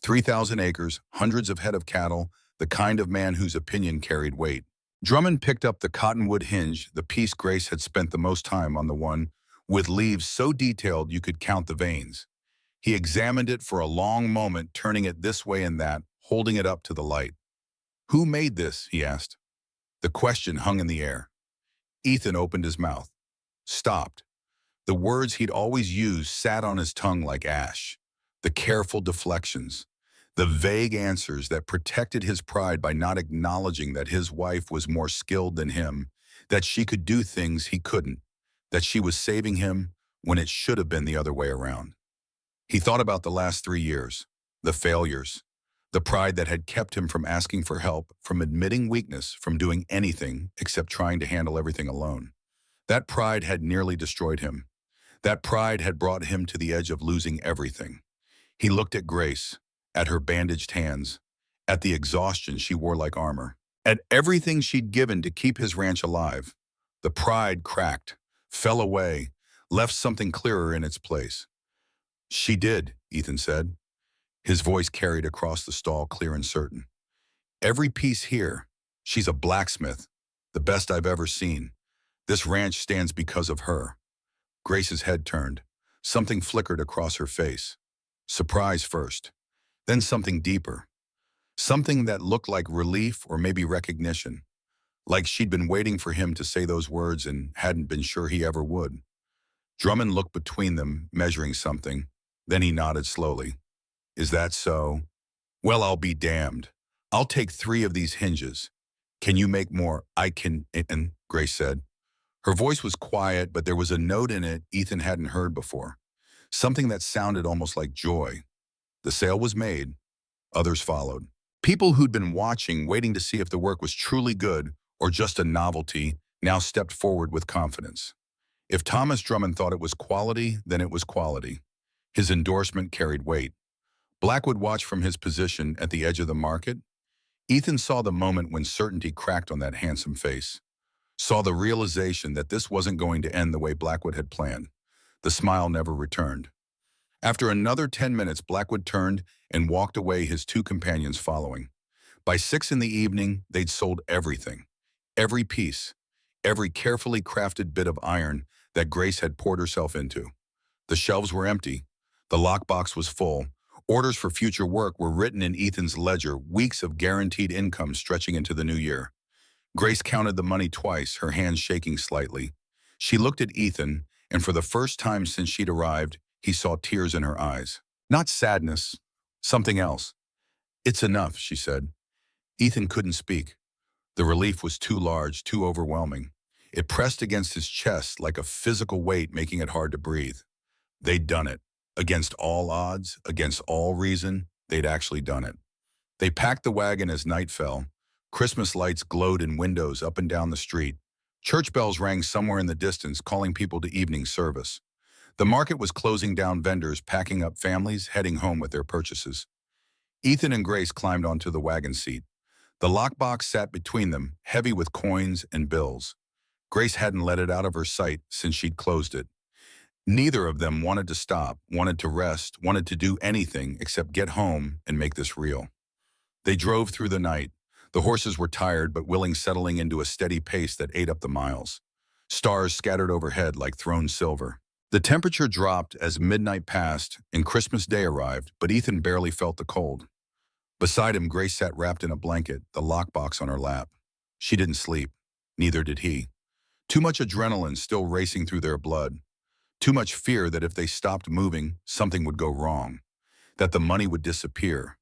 S1: 3,000 acres, hundreds of head of cattle, the kind of man whose opinion carried weight. Drummond picked up the cottonwood hinge, the piece Grace had spent the most time on, the one with leaves so detailed you could count the veins. He examined it for a long moment, turning it this way and that, holding it up to the light. "Who made this?" he asked. The question hung in the air. Ethan opened his mouth, stopped. The words he'd always used sat on his tongue like ash. The careful deflections, the vague answers that protected his pride by not acknowledging that his wife was more skilled than him, that she could do things he couldn't, that she was saving him when it should have been the other way around. He thought about the last 3 years, the failures, the pride that had kept him from asking for help, from admitting weakness, from doing anything except trying to handle everything alone. That pride had nearly destroyed him. That pride had brought him to the edge of losing everything. He looked at Grace, at her bandaged hands, at the exhaustion she wore like armor, at everything she'd given to keep his ranch alive. The pride cracked, fell away, left something clearer in its place. "She did," Ethan said. His voice carried across the stall, clear and certain. "Every piece here. She's a blacksmith, the best I've ever seen. This ranch stands because of her." Grace's head turned. Something flickered across her face. Surprise first, then something deeper. Something that looked like relief or maybe recognition. Like she'd been waiting for him to say those words and hadn't been sure he ever would. Drummond looked between them, measuring something. Then he nodded slowly. "Is that so? Well, I'll be damned. I'll take 3 of these hinges. Can you make more?" "I can," Grace said. Her voice was quiet, but there was a note in it Ethan hadn't heard before. Something that sounded almost like joy. The sale was made. Others followed. People who'd been watching, waiting to see if the work was truly good or just a novelty, now stepped forward with confidence. If Thomas Drummond thought it was quality, then it was quality. His endorsement carried weight. Blackwood watched from his position at the edge of the market. Ethan saw the moment when certainty cracked on that handsome face. Saw the realization that this wasn't going to end the way Blackwood had planned. The smile never returned. After another 10 minutes, Blackwood turned and walked away, his 2 companions following. By 6 in the evening, they'd sold everything. Every piece. Every carefully crafted bit of iron that Grace had poured herself into. The shelves were empty. The lockbox was full. Orders for future work were written in Ethan's ledger, weeks of guaranteed income stretching into the new year. Grace counted the money twice, her hands shaking slightly. She looked at Ethan, and for the first time since she'd arrived, he saw tears in her eyes. Not sadness, something else. "It's enough," she said. Ethan couldn't speak. The relief was too large, too overwhelming. It pressed against his chest like a physical weight, making it hard to breathe. They'd done it. Against all odds, against all reason, they'd actually done it. They packed the wagon as night fell. Christmas lights glowed in windows up and down the street. Church bells rang somewhere in the distance, calling people to evening service. The market was closing down, vendors packing up, families heading home with their purchases. Ethan and Grace climbed onto the wagon seat. The lockbox sat between them, heavy with coins and bills. Grace hadn't let it out of her sight since she'd closed it. Neither of them wanted to stop, wanted to rest, wanted to do anything except get home and make this real. They drove through the night. The horses were tired but willing, settling into a steady pace that ate up the miles. Stars scattered overhead like thrown silver. The temperature dropped as midnight passed and Christmas Day arrived, but Ethan barely felt the cold. Beside him, Grace sat wrapped in a blanket, the lockbox on her lap. She didn't sleep. Neither did he. Too much adrenaline still racing through their blood. Too much fear that if they stopped moving, something would go wrong. That the money would disappear.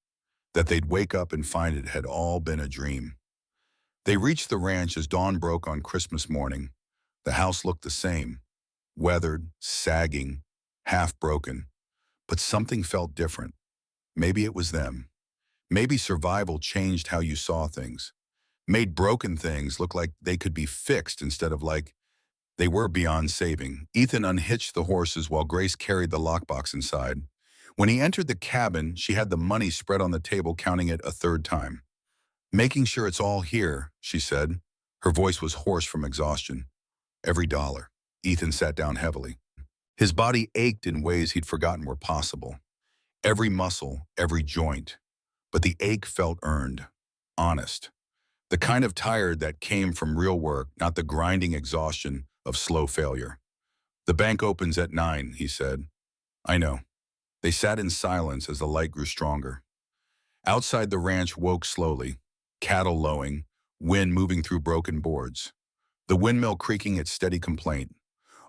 S1: That they'd wake up and find it had all been a dream. They reached the ranch as dawn broke on Christmas morning. The house looked the same. Weathered, sagging, half broken. But something felt different. Maybe it was them. Maybe survival changed how you saw things. Made broken things look like they could be fixed instead of like they were beyond saving. Ethan unhitched the horses while Grace carried the lockbox inside. When he entered the cabin, she had the money spread on the table, counting it a third time. "Making sure it's all here," she said. Her voice was hoarse from exhaustion. "Every dollar." Ethan sat down heavily. His body ached in ways he'd forgotten were possible. Every muscle, every joint. But the ache felt earned, honest. The kind of tired that came from real work, not the grinding exhaustion of slow failure. "The bank opens at 9, he said. "I know." They sat in silence as the light grew stronger. Outside, the ranch woke slowly, cattle lowing, wind moving through broken boards. The windmill creaking its steady complaint.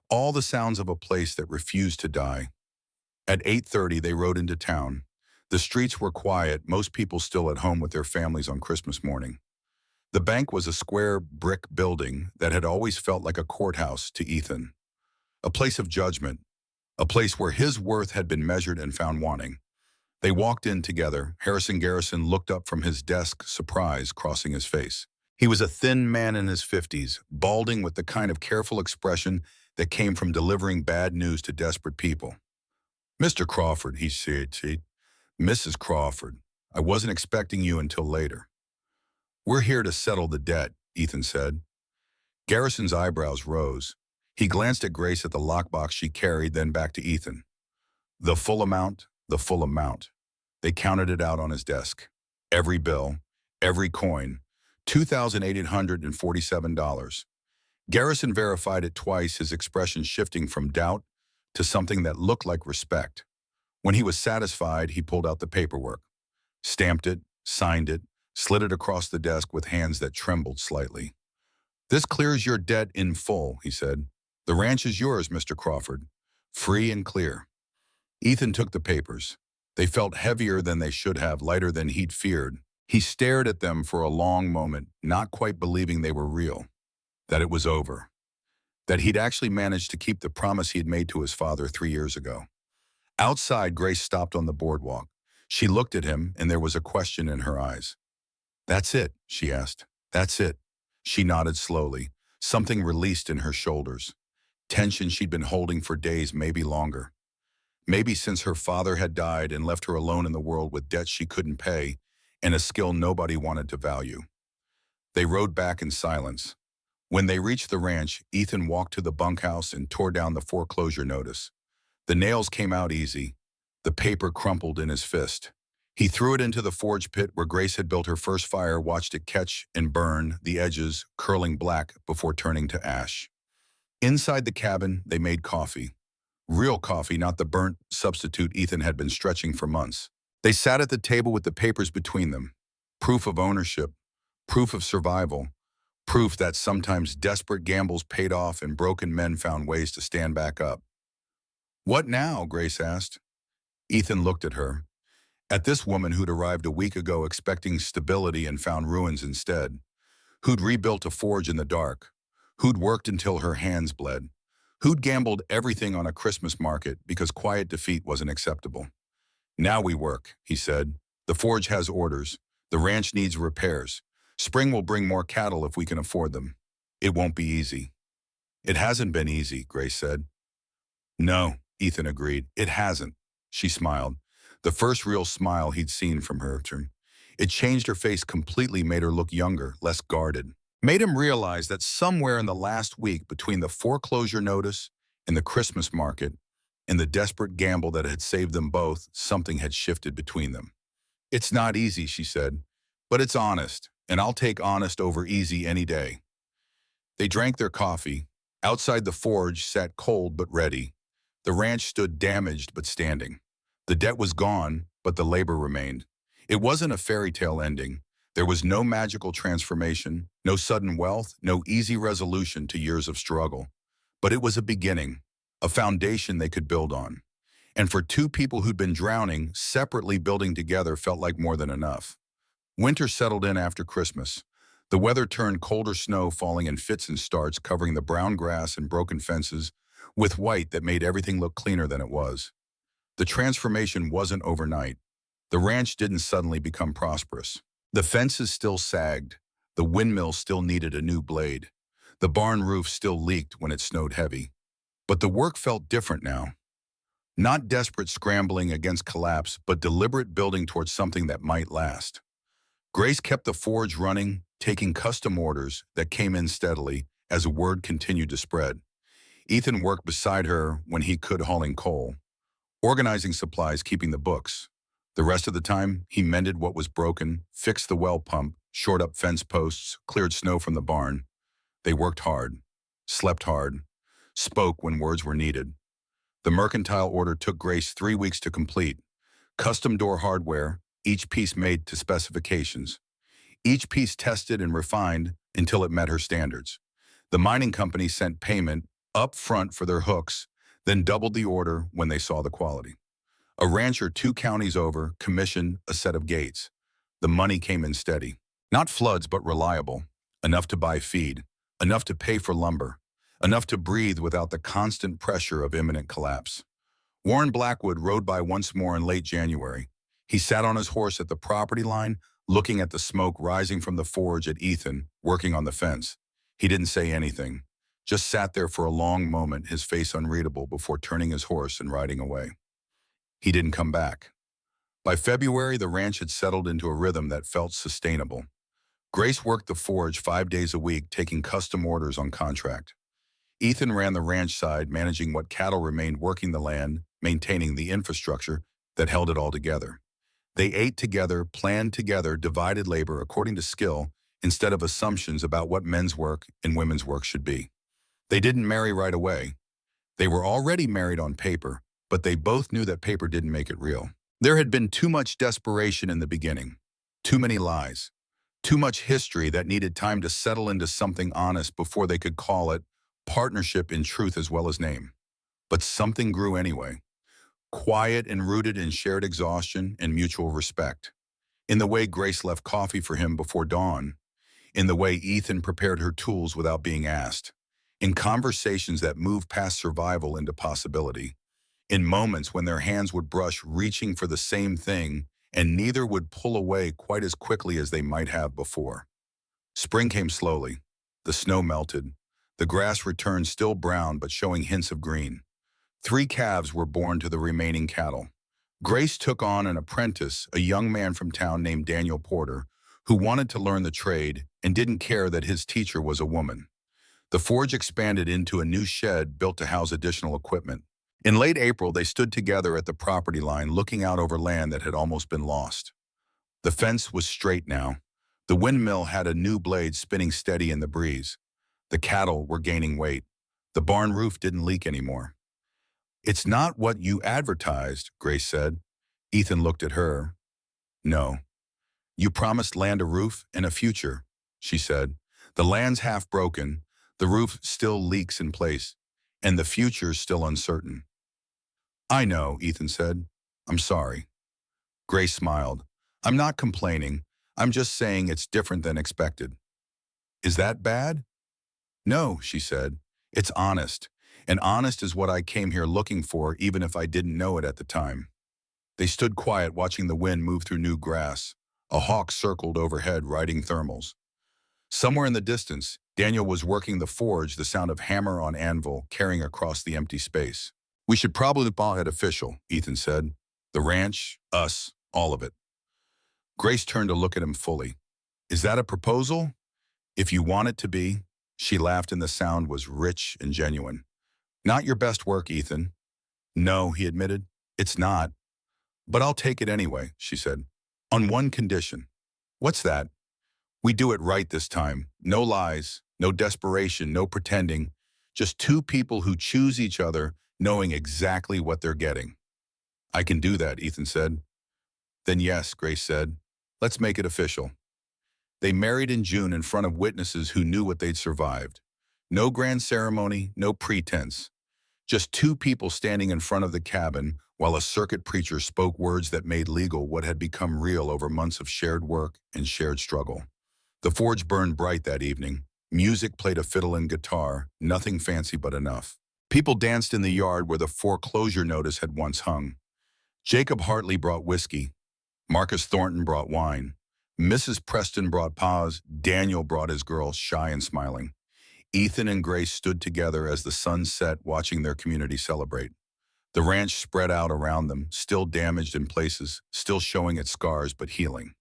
S1: All the sounds of a place that refused to die. At 8:30, they rode into town. The streets were quiet, most people still at home with their families on Christmas morning. The bank was a square brick building that had always felt like a courthouse to Ethan. A place of judgment, a place where his worth had been measured and found wanting. They walked in together. Harrison Garrison looked up from his desk, surprise crossing his face. He was a thin man in his 50s, balding with the kind of careful expression that came from delivering bad news to desperate people. "Mr. Crawford," he said. "Mrs. Crawford, I wasn't expecting you until later." "We're here to settle the debt," Ethan said. Garrison's eyebrows rose. He glanced at Grace at the lockbox she carried, then back to Ethan. "The full amount, the full amount." They counted it out on his desk. Every bill, every coin, $2,847. Garrison verified it twice, his expression shifting from doubt to something that looked like respect. When he was satisfied, he pulled out the paperwork, stamped it, signed it, slid it across the desk with hands that trembled slightly. "This clears your debt in full," he said. "The ranch is yours, Mr. Crawford. Free and clear." Ethan took the papers. They felt heavier than they should have, lighter than he'd feared. He stared at them for a long moment, not quite believing they were real. That it was over. That he'd actually managed to keep the promise he had made to his father 3 years ago. Outside, Grace stopped on the boardwalk. She looked at him, and there was a question in her eyes. "That's it?" she asked. "That's it?" She nodded slowly. Something released in her shoulders. Tension she'd been holding for days, maybe longer. Maybe since her father had died and left her alone in the world with debts she couldn't pay and a skill nobody wanted to value. They rode back in silence. When they reached the ranch, Ethan walked to the bunkhouse and tore down the foreclosure notice. The nails came out easy. The paper crumpled in his fist. He threw it into the forge pit where Grace had built her first fire, watched it catch and burn, the edges curling black before turning to ash. Inside the cabin, they made coffee. Real coffee, not the burnt substitute Ethan had been stretching for months. They sat at the table with the papers between them. Proof of ownership, proof of survival, Proof that sometimes desperate gambles paid off and broken men found ways to stand back up. What now? Grace asked. Ethan looked at her. At this woman who'd arrived a week ago expecting stability and found ruins instead. Who'd rebuilt a forge in the dark. Who'd worked until her hands bled. Who'd gambled everything on a Christmas market because quiet defeat wasn't acceptable. Now we work, he said. The forge has orders. The ranch needs repairs. Spring will bring more cattle if we can afford them. It won't be easy. It hasn't been easy, Grace said. No, Ethan agreed. It hasn't. She smiled. The first real smile he'd seen from her. It changed her face completely, made her look younger, less guarded. Made him realize that somewhere in the last week between the foreclosure notice and the Christmas market and the desperate gamble that had saved them both, something had shifted between them. It's not easy, she said, but it's honest, and I'll take honest over easy any day. They drank their coffee. Outside the forge sat cold but ready. The ranch stood damaged but standing. The debt was gone, but the labor remained. It wasn't a fairy tale ending. There was no magical transformation, no sudden wealth, no easy resolution to years of struggle. But it was a beginning, a foundation they could build on. And for two people who'd been drowning, separately building together felt like more than enough. Winter settled in after Christmas. The weather turned colder, snow falling in fits and starts, covering the brown grass and broken fences with white that made everything look cleaner than it was. The transformation wasn't overnight. The ranch didn't suddenly become prosperous. The fences still sagged. The windmill still needed a new blade. The barn roof still leaked when it snowed heavy. But the work felt different now. Not desperate scrambling against collapse, but deliberate building towards something that might last. Grace kept the forge running, taking custom orders that came in steadily as word continued to spread. Ethan worked beside her when he could, hauling coal, organizing supplies, keeping the books. The rest of the time, he mended what was broken, fixed the well pump, shored up fence posts, cleared snow from the barn. They worked hard, slept hard, spoke when words were needed. The mercantile order took Grace 3 weeks to complete. Custom door hardware, each piece made to specifications. Each piece tested and refined until it met her standards. The mining company sent payment up front for their hooks, then doubled the order when they saw the quality. A rancher 2 counties over commissioned a set of gates. The money came in steady. Not floods, but reliable. Enough to buy feed. Enough to pay for lumber. Enough to breathe without the constant pressure of imminent collapse. Warren Blackwood rode by once more in late January. He sat on his horse at the property line, looking at the smoke rising from the forge at Ethan, working on the fence. He didn't say anything, just sat there for a long moment, his face unreadable, before turning his horse and riding away. He didn't come back. By February, the ranch had settled into a rhythm that felt sustainable. Grace worked the forge 5 days a week, taking custom orders on contract. Ethan ran the ranch side, managing what cattle remained, working the land, maintaining the infrastructure that held it all together. They ate together, planned together, divided labor according to skill instead of assumptions about what men's work and women's work should be. They didn't marry right away. They were already married on paper, but they both knew that paper didn't make it real. There had been too much desperation in the beginning, too many lies, too much history that needed time to settle into something honest before they could call it partnership in truth as well as name. But something grew anyway, quiet and rooted in shared exhaustion and mutual respect. In the way Grace left coffee for him before dawn, in the way Ethan prepared her tools without being asked, in conversations that moved past survival into possibility, in moments when their hands would brush reaching for the same thing and neither would pull away quite as quickly as they might have before. Spring came slowly. The snow melted. The grass returned still brown but showing hints of green. 3 calves were born to the remaining cattle. Grace took on an apprentice, a young man from town named Daniel Porter, who wanted to learn the trade and didn't care that his teacher was a woman. The forge expanded into a new shed built to house additional equipment. In late April, they stood together at the property line, looking out over land that had almost been lost. The fence was straight now. The windmill had a new blade spinning steady in the breeze. The cattle were gaining weight. The barn roof didn't leak anymore. "It's not what you advertised," Grace said. Ethan looked at her. "No. You promised land, a roof, and a future," she said. The land's half broken, the roof still leaks in place, and the future's still uncertain. I know, Ethan said. I'm sorry. Grace smiled. I'm not complaining. I'm just saying it's different than expected. Is that bad? No, she said. It's honest. And honest is what I came here looking for, even if I didn't know it at the time. They stood quiet, watching the wind move through new grass. A hawk circled overhead, riding thermals. Somewhere in the distance, Daniel was working the forge, the sound of hammer on anvil carrying across the empty space. We should probably call it official, Ethan said. The ranch, us, all of it. Grace turned to look at him fully. Is that a proposal? If you want it to be. She laughed and the sound was rich and genuine. Not your best work, Ethan. No, he admitted. It's not. But I'll take it anyway, she said. On one condition. What's that? We do it right this time. No lies, no desperation, no pretending. Just two people who choose each other, knowing exactly what they're getting. I can do that, Ethan said. Then yes, Grace said. Let's make it official. They married in June in front of witnesses who knew what they'd survived. No grand ceremony, no pretense. Just two people standing in front of the cabin while a circuit preacher spoke words that made legal what had become real over months of shared work and shared struggle. The forge burned bright that evening. Music played a fiddle and guitar, nothing fancy but enough. People danced in the yard where the foreclosure notice had once hung. Jacob Hartley brought whiskey. Marcus Thornton brought wine. Mrs. Preston brought paws. Daniel brought his girl, shy and smiling. Ethan and Grace stood together as the sun set, watching their community celebrate. The ranch spread out around them, still damaged in places, still showing its scars but healing.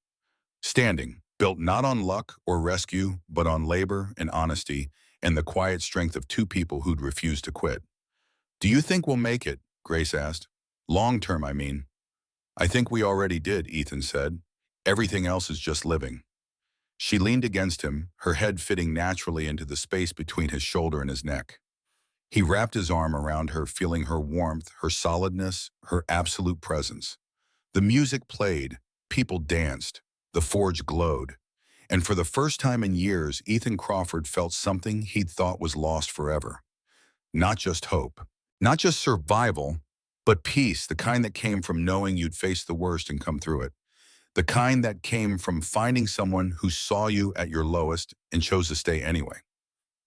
S1: Standing, built not on luck or rescue, but on labor and honesty and the quiet strength of two people who'd refused to quit. Do you think we'll make it? Grace asked. Long term, I mean. I think we already did, Ethan said. Everything else is just living. She leaned against him, her head fitting naturally into the space between his shoulder and his neck. He wrapped his arm around her, feeling her warmth, her solidness, her absolute presence. The music played, people danced, the forge glowed. And for the first time in years, Ethan Crawford felt something he'd thought was lost forever. Not just hope, not just survival, but peace, the kind that came from knowing you'd face the worst and come through it. The kind that came from finding someone who saw you at your lowest and chose to stay anyway.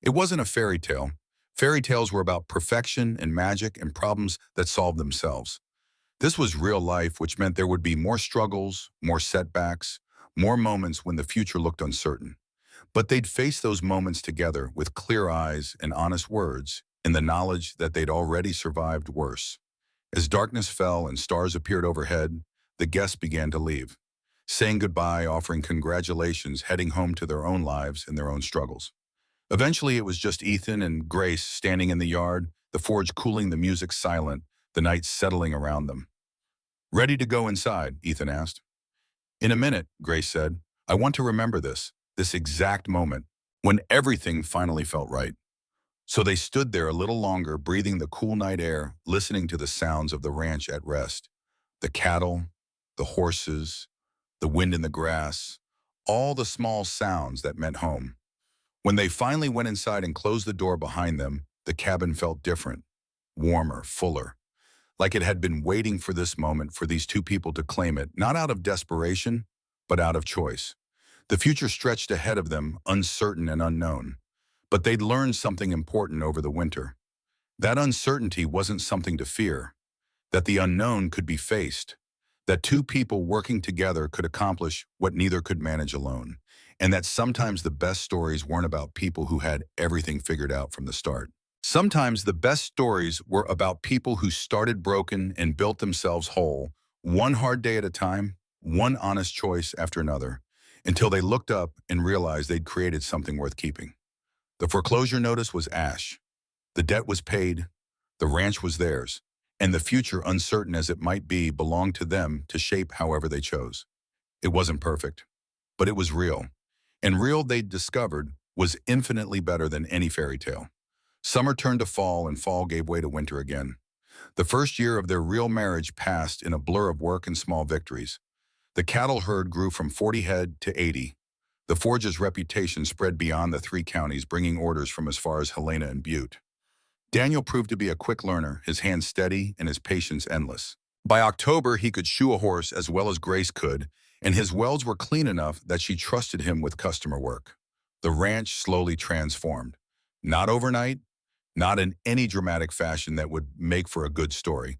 S1: It wasn't a fairy tale. Fairy tales were about perfection and magic and problems that solved themselves. This was real life, which meant there would be more struggles, more setbacks, more moments when the future looked uncertain. But they'd face those moments together with clear eyes and honest words in the knowledge that they'd already survived worse. As darkness fell and stars appeared overhead, the guests began to leave, saying goodbye, offering congratulations, heading home to their own lives and their own struggles. Eventually, it was just Ethan and Grace standing in the yard, the forge cooling, the music silent, the night settling around them. Ready to go inside? Ethan asked. In a minute, Grace said. I want to remember this exact moment, when everything finally felt right. So they stood there a little longer, breathing the cool night air, listening to the sounds of the ranch at rest. The cattle, the horses, the wind in the grass, all the small sounds that meant home. When they finally went inside and closed the door behind them, the cabin felt different, warmer, fuller, like it had been waiting for this moment for these two people to claim it, not out of desperation, but out of choice. The future stretched ahead of them, uncertain and unknown. But they'd learned something important over the winter. That uncertainty wasn't something to fear, that the unknown could be faced, that two people working together could accomplish what neither could manage alone, and that sometimes the best stories weren't about people who had everything figured out from the start. Sometimes the best stories were about people who started broken and built themselves whole, one hard day at a time, one honest choice after another, until they looked up and realized they'd created something worth keeping. The foreclosure notice was ash. The debt was paid. The ranch was theirs. And the future, uncertain as it might be, belonged to them to shape however they chose. It wasn't perfect, but it was real. And real, they'd discovered, was infinitely better than any fairy tale. Summer turned to fall, and fall gave way to winter again. The first year of their real marriage passed in a blur of work and small victories. The cattle herd grew from 40 head to 80. The forge's reputation spread beyond the three counties, bringing orders from as far as Helena and Butte. Daniel proved to be a quick learner, his hands steady and his patience endless. By October, he could shoe a horse as well as Grace could, and his welds were clean enough that she trusted him with customer work. The ranch slowly transformed. Not overnight, not in any dramatic fashion that would make for a good story,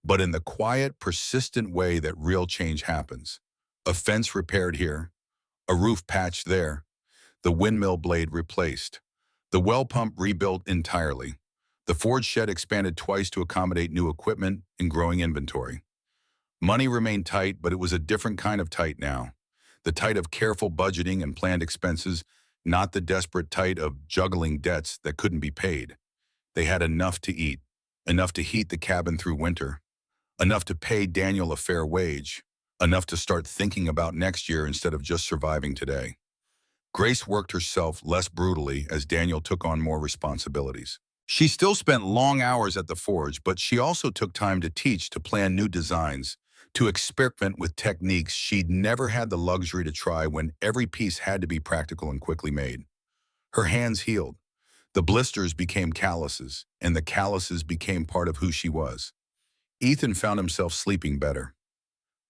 S1: but in the quiet, persistent way that real change happens. A fence repaired here, a roof patched there, the windmill blade replaced, the well pump rebuilt entirely. The forge shed expanded twice to accommodate new equipment and growing inventory. Money remained tight, but it was a different kind of tight now. The tight of careful budgeting and planned expenses, not the desperate tight of juggling debts that couldn't be paid. They had enough to eat, enough to heat the cabin through winter, enough to pay Daniel a fair wage, enough to start thinking about next year instead of just surviving today. Grace worked herself less brutally as Daniel took on more responsibilities. She still spent long hours at the forge, but she also took time to teach, to plan new designs, to experiment with techniques she'd never had the luxury to try when every piece had to be practical and quickly made. Her hands healed. The blisters became calluses, and the calluses became part of who she was. Ethan found himself sleeping better.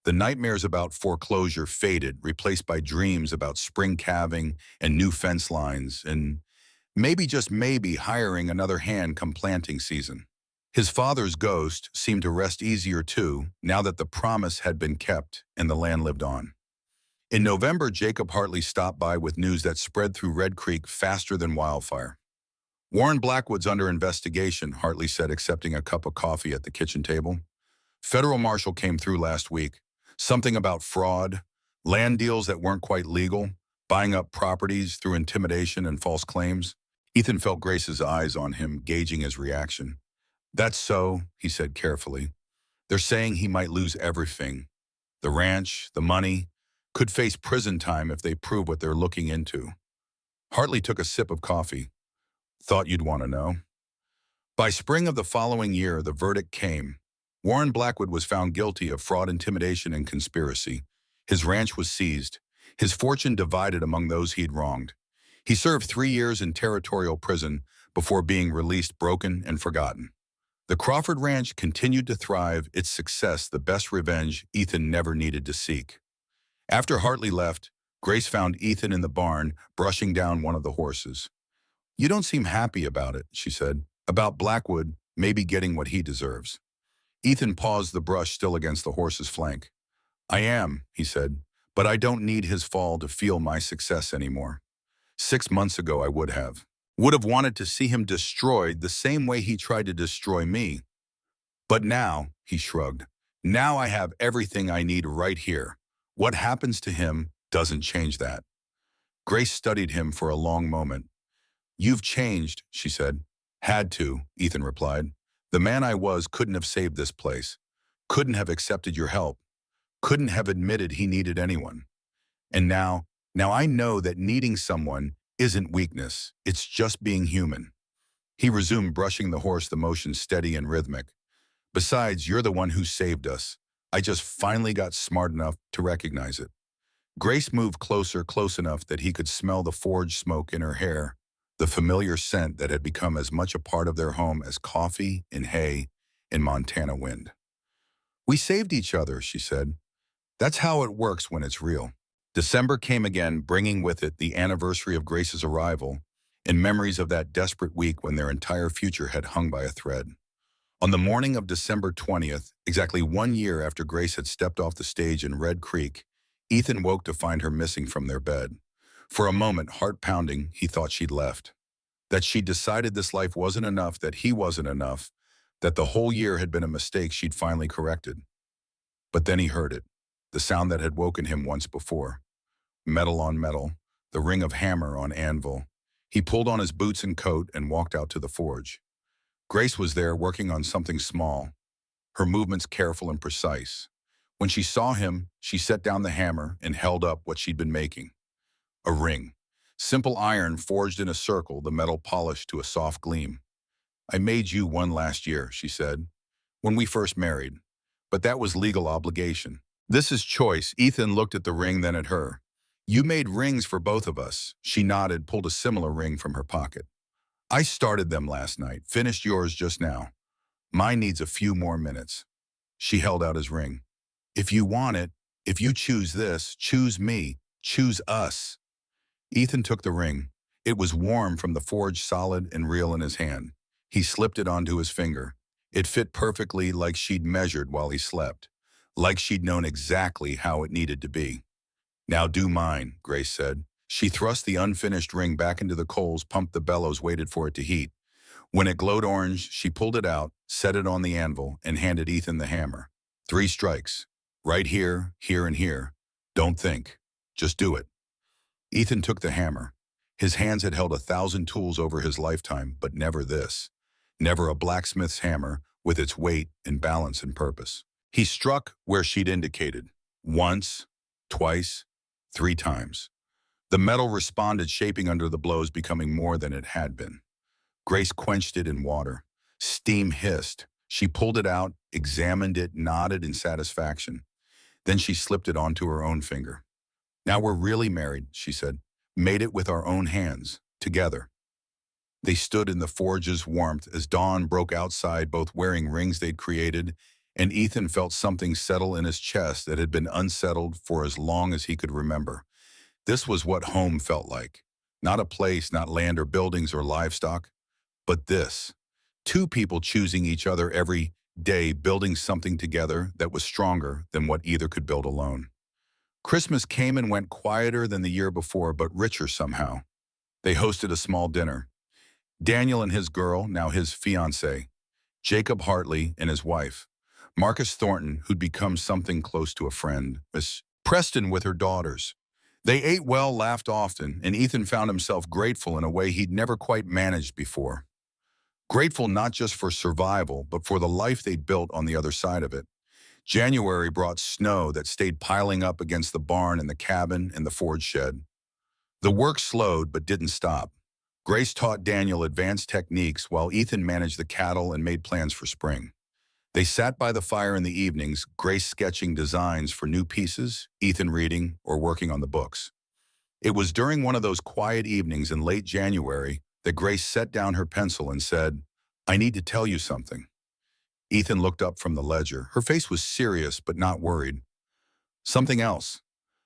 S1: The nightmares about foreclosure faded, replaced by dreams about spring calving and new fence lines, and maybe, just maybe, hiring another hand come planting season. His father's ghost seemed to rest easier too, now that the promise had been kept and the land lived on. In November, Jacob Hartley stopped by with news that spread through Red Creek faster than wildfire. Warren Blackwood's under investigation, Hartley said, accepting a cup of coffee at the kitchen table. Federal marshal came through last week. Something about fraud, land deals that weren't quite legal, buying up properties through intimidation and false claims. Ethan felt Grace's eyes on him, gauging his reaction. "That's so," he said carefully. "They're saying he might lose everything. The ranch, the money, could face prison time if they prove what they're looking into." Hartley took a sip of coffee. "Thought you'd want to know." By spring of the following year, the verdict came. Warren Blackwood was found guilty of fraud, intimidation, and conspiracy. His ranch was seized, his fortune divided among those he'd wronged. He served 3 years in territorial prison before being released broken and forgotten. The Crawford Ranch continued to thrive, its success the best revenge Ethan never needed to seek. After Hartley left, Grace found Ethan in the barn, brushing down one of the horses. "You don't seem happy about it," she said. "About Blackwood maybe getting what he deserves." Ethan paused, the brush still against the horse's flank. "I am," he said, "but I don't need his fall to feel my success anymore. 6 months ago I would have wanted to see him destroyed the same way he tried to destroy me. But now," he shrugged, "now I have everything I need right here. What happens to him doesn't change that." Grace studied him for a long moment. "You've changed," she said. "Had to," Ethan replied. "The man I was couldn't have saved this place, couldn't have accepted your help, couldn't have admitted he needed anyone. And now I know that needing someone isn't weakness, it's just being human." He resumed, brushing the horse, the motion steady and rhythmic. "Besides, you're the one who saved us. I just finally got smart enough to recognize it." Grace moved closer, close enough that he could smell the forge smoke in her hair, the familiar scent that had become as much a part of their home as coffee and hay and Montana wind. "We saved each other," she said. "That's how it works when it's real." December came again, bringing with it the anniversary of Grace's arrival and memories of that desperate week when their entire future had hung by a thread. On the morning of December 20th, exactly 1 year after Grace had stepped off the stage in Red Creek, Ethan woke to find her missing from their bed. For a moment, heart pounding, he thought she'd left. That she'd decided this life wasn't enough, that he wasn't enough, that the whole year had been a mistake she'd finally corrected. But then he heard it, the sound that had woken him once before. Metal on metal, the ring of hammer on anvil. He pulled on his boots and coat and walked out to the forge. Grace was there working on something small, her movements careful and precise. When she saw him, she set down the hammer and held up what she'd been making. A ring. Simple iron forged in a circle, the metal polished to a soft gleam. "I made you one last year," she said, "when we first married. But that was legal obligation. This is choice." Ethan looked at the ring, then at her. You made rings for both of us. She nodded, pulled a similar ring from her pocket. I started them last night, finished yours just now. Mine needs a few more minutes. She held out his ring. If you want it, if you choose this, choose me, choose us. Ethan took the ring. It was warm from the forge, solid and real in his hand. He slipped it onto his finger. It fit perfectly, like she'd measured while he slept, like she'd known exactly how it needed to be. Now do mine, Grace said. She thrust the unfinished ring back into the coals, pumped the bellows, waited for it to heat. When it glowed orange, she pulled it out, set it on the anvil, and handed Ethan the hammer. 3 strikes. Right here, here, and here. Don't think. Just do it. Ethan took the hammer. His hands had held 1,000 tools over his lifetime, but never this. Never a blacksmith's hammer with its weight and balance and purpose. He struck where she'd indicated. Once, twice, 3 times. The metal responded, shaping under the blows, becoming more than it had been. Grace quenched it in water. Steam hissed. She pulled it out, examined it, nodded in satisfaction. Then she slipped it onto her own finger. Now we're really married, she said. Made it with our own hands, together. They stood in the forge's warmth as dawn broke outside, both wearing rings they'd created, and Ethan felt something settle in his chest that had been unsettled for as long as he could remember. This was what home felt like. Not a place, not land or buildings or livestock, but this. 2 people choosing each other every day, building something together that was stronger than what either could build alone. Christmas came and went, quieter than the year before, but richer somehow. They hosted a small dinner. Daniel and his girl, now his fiancée, Jacob Hartley and his wife, Marcus Thornton, who'd become something close to a friend, Miss Preston with her daughters. They ate well, laughed often, and Ethan found himself grateful in a way he'd never quite managed before. Grateful not just for survival, but for the life they'd built on the other side of it. January brought snow that stayed piling up against the barn and the cabin and the forge shed. The work slowed but didn't stop. Grace taught Daniel advanced techniques while Ethan managed the cattle and made plans for spring. They sat by the fire in the evenings, Grace sketching designs for new pieces, Ethan reading or working on the books. It was during one of those quiet evenings in late January that Grace set down her pencil and said, I need to tell you something. Ethan looked up from the ledger. Her face was serious but not worried. Something else.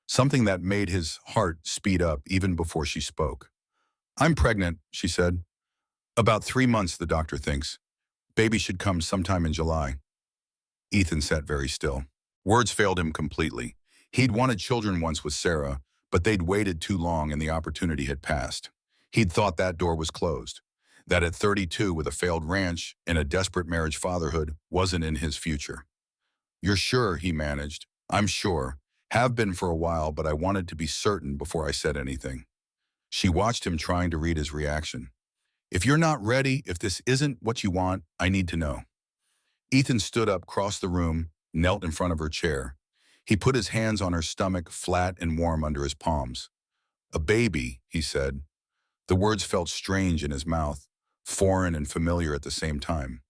S1: Something that made his heart speed up even before she spoke. I'm pregnant, she said. About 3 months, the doctor thinks. Baby should come sometime in July. Ethan sat very still. Words failed him completely. He'd wanted children once with Sarah, but they'd waited too long and the opportunity had passed. He'd thought that door was closed. That at 32, with a failed ranch and a desperate marriage, fatherhood wasn't in his future. You're sure, he managed. I'm sure. Have been for a while, but I wanted to be certain before I said anything. She watched him, trying to read his reaction. If you're not ready, if this isn't what you want, I need to know. Ethan stood up, crossed the room, knelt in front of her chair. He put his hands on her stomach, flat and warm under his palms. A baby, he said. The words felt strange in his mouth, foreign and familiar at the same time.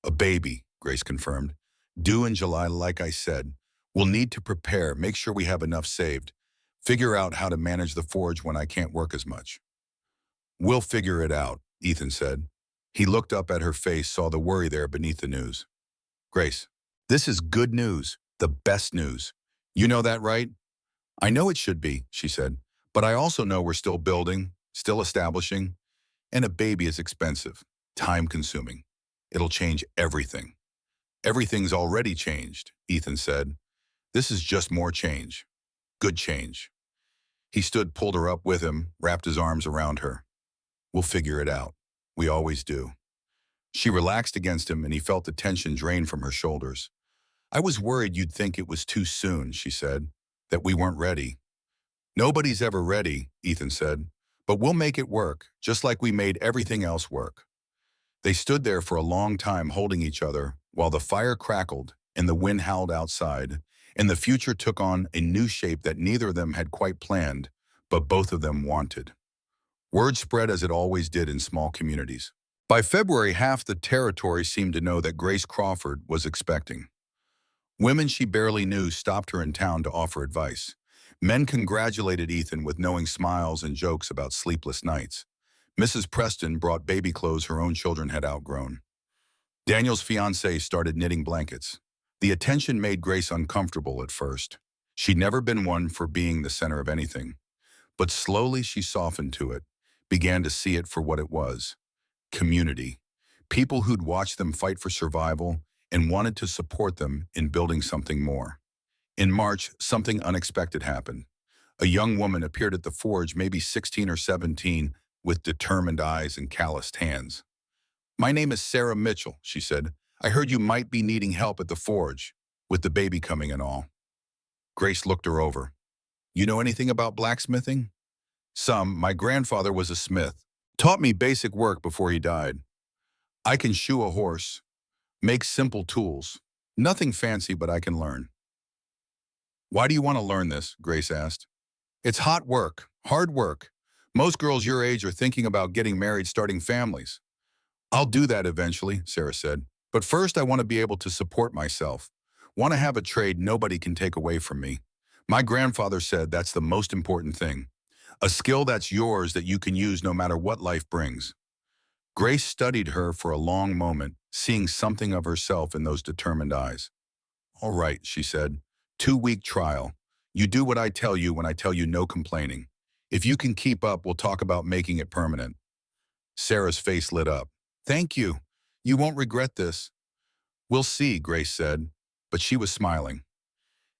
S1: A baby, Grace confirmed. Due in July, like I said. We'll need to prepare, make sure we have enough saved. Figure out how to manage the forge when I can't work as much. We'll figure it out, Ethan said. He looked up at her face, saw the worry there beneath the news. Grace, this is good news, the best news. You know that, right? I know it should be, she said, but I also know we're still building, still establishing, and a baby is expensive, time-consuming. It'll change everything. Everything's already changed, Ethan said. This is just more change. Good change. He stood, pulled her up with him, wrapped his arms around her. We'll figure it out. We always do. She relaxed against him, and he felt the tension drain from her shoulders. I was worried you'd think it was too soon, she said, that we weren't ready. Nobody's ever ready, Ethan said, but we'll make it work, just like we made everything else work. They stood there for a long time, holding each other, while the fire crackled and the wind howled outside, and the future took on a new shape that neither of them had quite planned, but both of them wanted. Word spread as it always did in small communities. By February, half the territory seemed to know that Grace Crawford was expecting. Women she barely knew stopped her in town to offer advice. Men congratulated Ethan with knowing smiles and jokes about sleepless nights. Mrs. Preston brought baby clothes her own children had outgrown. Daniel's fiancée started knitting blankets. The attention made Grace uncomfortable at first. She'd never been one for being the center of anything. But slowly she softened to it, began to see it for what it was. Community. People who'd watched them fight for survival and wanted to support them in building something more. In March, something unexpected happened. A young woman appeared at the forge, maybe 16 or 17, with determined eyes and calloused hands. "My name is Sarah Mitchell," she said. "I heard you might be needing help at the forge, with the baby coming and all." Grace looked her over. "You know anything about blacksmithing?" "Some. My grandfather was a smith. Taught me basic work before he died. I can shoe a horse, make simple tools. Nothing fancy, but I can learn." "Why do you want to learn this?" Grace asked. "It's hot work, hard work. Most girls your age are thinking about getting married, starting families." "I'll do that eventually," Sarah said. "But first I want to be able to support myself. Want to have a trade nobody can take away from me. My grandfather said that's the most important thing. A skill that's yours that you can use no matter what life brings." Grace studied her for a long moment, seeing something of herself in those determined eyes. "All right," she said. 2-week trial. You do what I tell you when I tell you, no complaining. If you can keep up, we'll talk about making it permanent." Sarah's face lit up. "Thank you. You won't regret this." "We'll see," Grace said, but she was smiling.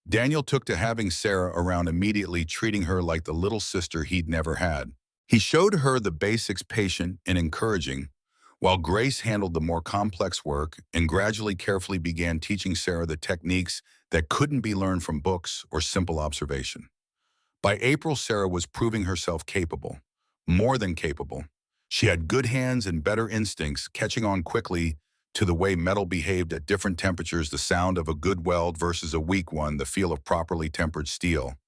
S1: Daniel took to having Sarah around immediately, treating her like the little sister he'd never had. He showed her the basics, patient and encouraging, while Grace handled the more complex work and gradually carefully began teaching Sarah the techniques that couldn't be learned from books or simple observation. By April, Sarah was proving herself capable, more than capable. She had good hands and better instincts, catching on quickly to the way metal behaved at different temperatures, the sound of a good weld versus a weak one, the feel of properly tempered steel.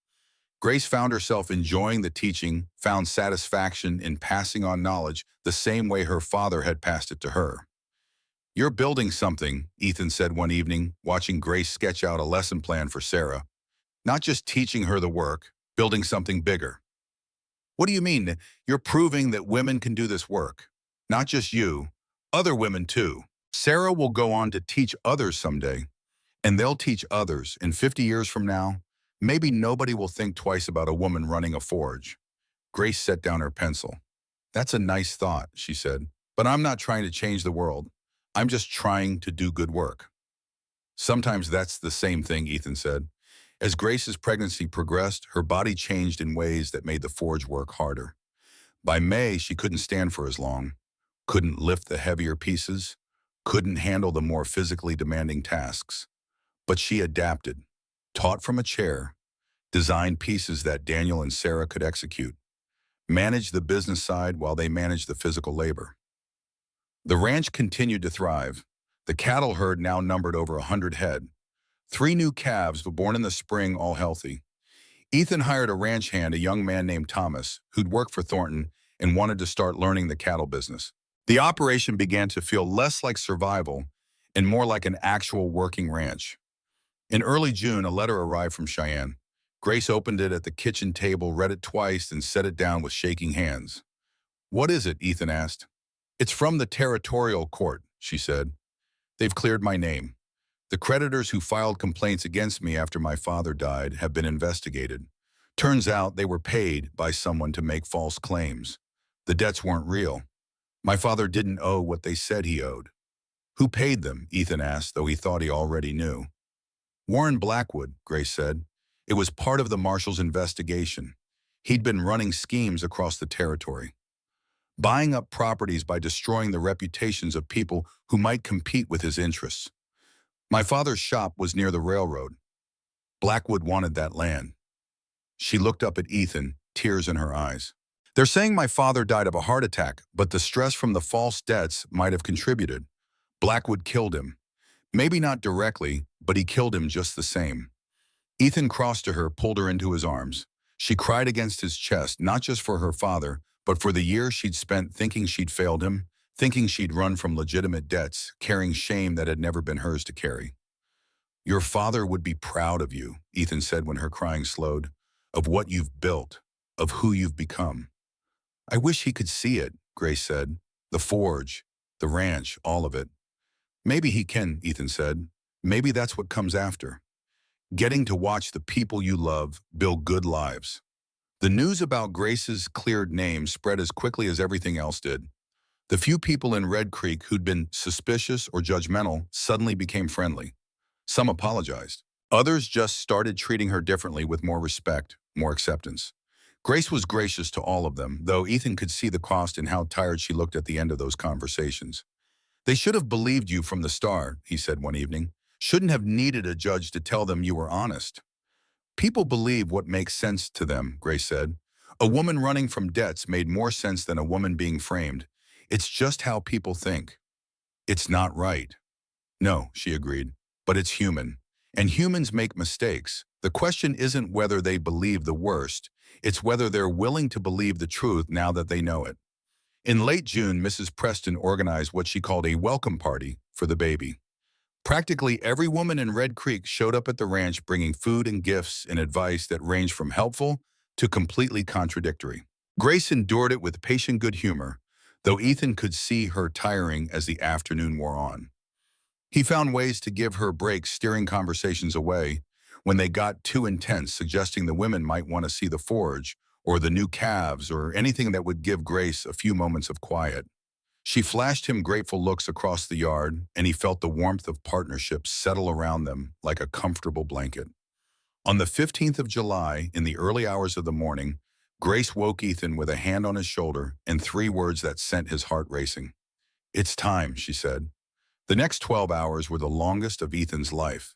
S1: Grace found herself enjoying the teaching, found satisfaction in passing on knowledge the same way her father had passed it to her. "You're building something," Ethan said one evening, watching Grace sketch out a lesson plan for Sarah. "Not just teaching her the work, building something bigger." "What do you mean? You're proving that women can do this work. Not just you, other women too. Sarah will go on to teach others someday, and they'll teach others. In 50 years from now, maybe nobody will think twice about a woman running a forge." Grace set down her pencil. "That's a nice thought," she said, "but I'm not trying to change the world. I'm just trying to do good work." "Sometimes that's the same thing," Ethan said. As Grace's pregnancy progressed, her body changed in ways that made the forge work harder. By May, she couldn't stand for as long, couldn't lift the heavier pieces, couldn't handle the more physically demanding tasks. But she adapted, taught from a chair, designed pieces that Daniel and Sarah could execute, managed the business side while they managed the physical labor. The ranch continued to thrive. The cattle herd now numbered over 100 head. 3 new calves were born in the spring, all healthy. Ethan hired a ranch hand, a young man named Thomas, who'd worked for Thornton and wanted to start learning the cattle business. The operation began to feel less like survival and more like an actual working ranch. In early June, a letter arrived from Cheyenne. Grace opened it at the kitchen table, read it twice, and set it down with shaking hands. "What is it?" Ethan asked. "It's from the territorial court," she said. "They've cleared my name. The creditors who filed complaints against me after my father died have been investigated. Turns out they were paid by someone to make false claims. The debts weren't real. My father didn't owe what they said he owed." "Who paid them?" Ethan asked, though he thought he already knew. "Warren Blackwood," Grace said. "It was part of the marshal's investigation. He'd been running schemes across the territory, buying up properties by destroying the reputations of people who might compete with his interests. My father's shop was near the railroad. Blackwood wanted that land." She looked up at Ethan, tears in her eyes. "They're saying my father died of a heart attack, but the stress from the false debts might have contributed. Blackwood killed him. Maybe not directly, but he killed him just the same." Ethan crossed to her, pulled her into his arms. She cried against his chest, not just for her father, but for the years she'd spent thinking she'd failed him, thinking she'd run from legitimate debts, carrying shame that had never been hers to carry. "Your father would be proud of you," Ethan said when her crying slowed. of what you've built, of who you've become. I wish he could see it, Grace said. The forge, the ranch, all of it. Maybe he can, Ethan said. Maybe that's what comes after. Getting to watch the people you love build good lives. The news about Grace's cleared name spread as quickly as everything else did. The few people in Red Creek who'd been suspicious or judgmental suddenly became friendly. Some apologized. Others just started treating her differently with more respect, more acceptance. Grace was gracious to all of them, though Ethan could see the cost in how tired she looked at the end of those conversations. They should have believed you from the start, he said one evening. Shouldn't have needed a judge to tell them you were honest. People believe what makes sense to them, Grace said. A woman running from debts made more sense than a woman being framed. It's just how people think. It's not right. No, she agreed, but it's human. And humans make mistakes. The question isn't whether they believe the worst, it's whether they're willing to believe the truth now that they know it. In late June, Mrs. Preston organized what she called a welcome party for the baby. Practically every woman in Red Creek showed up at the ranch bringing food and gifts and advice that ranged from helpful to completely contradictory. Grace endured it with patient good humor, though Ethan could see her tiring as the afternoon wore on. He found ways to give her breaks, steering conversations away when they got too intense, suggesting the women might want to see the forge or the new calves or anything that would give Grace a few moments of quiet. She flashed him grateful looks across the yard, and he felt the warmth of partnership settle around them like a comfortable blanket. On the 15th of July, in the early hours of the morning, Grace woke Ethan with a hand on his shoulder and 3 words that sent his heart racing. "It's time," she said. The next 12 hours were the longest of Ethan's life.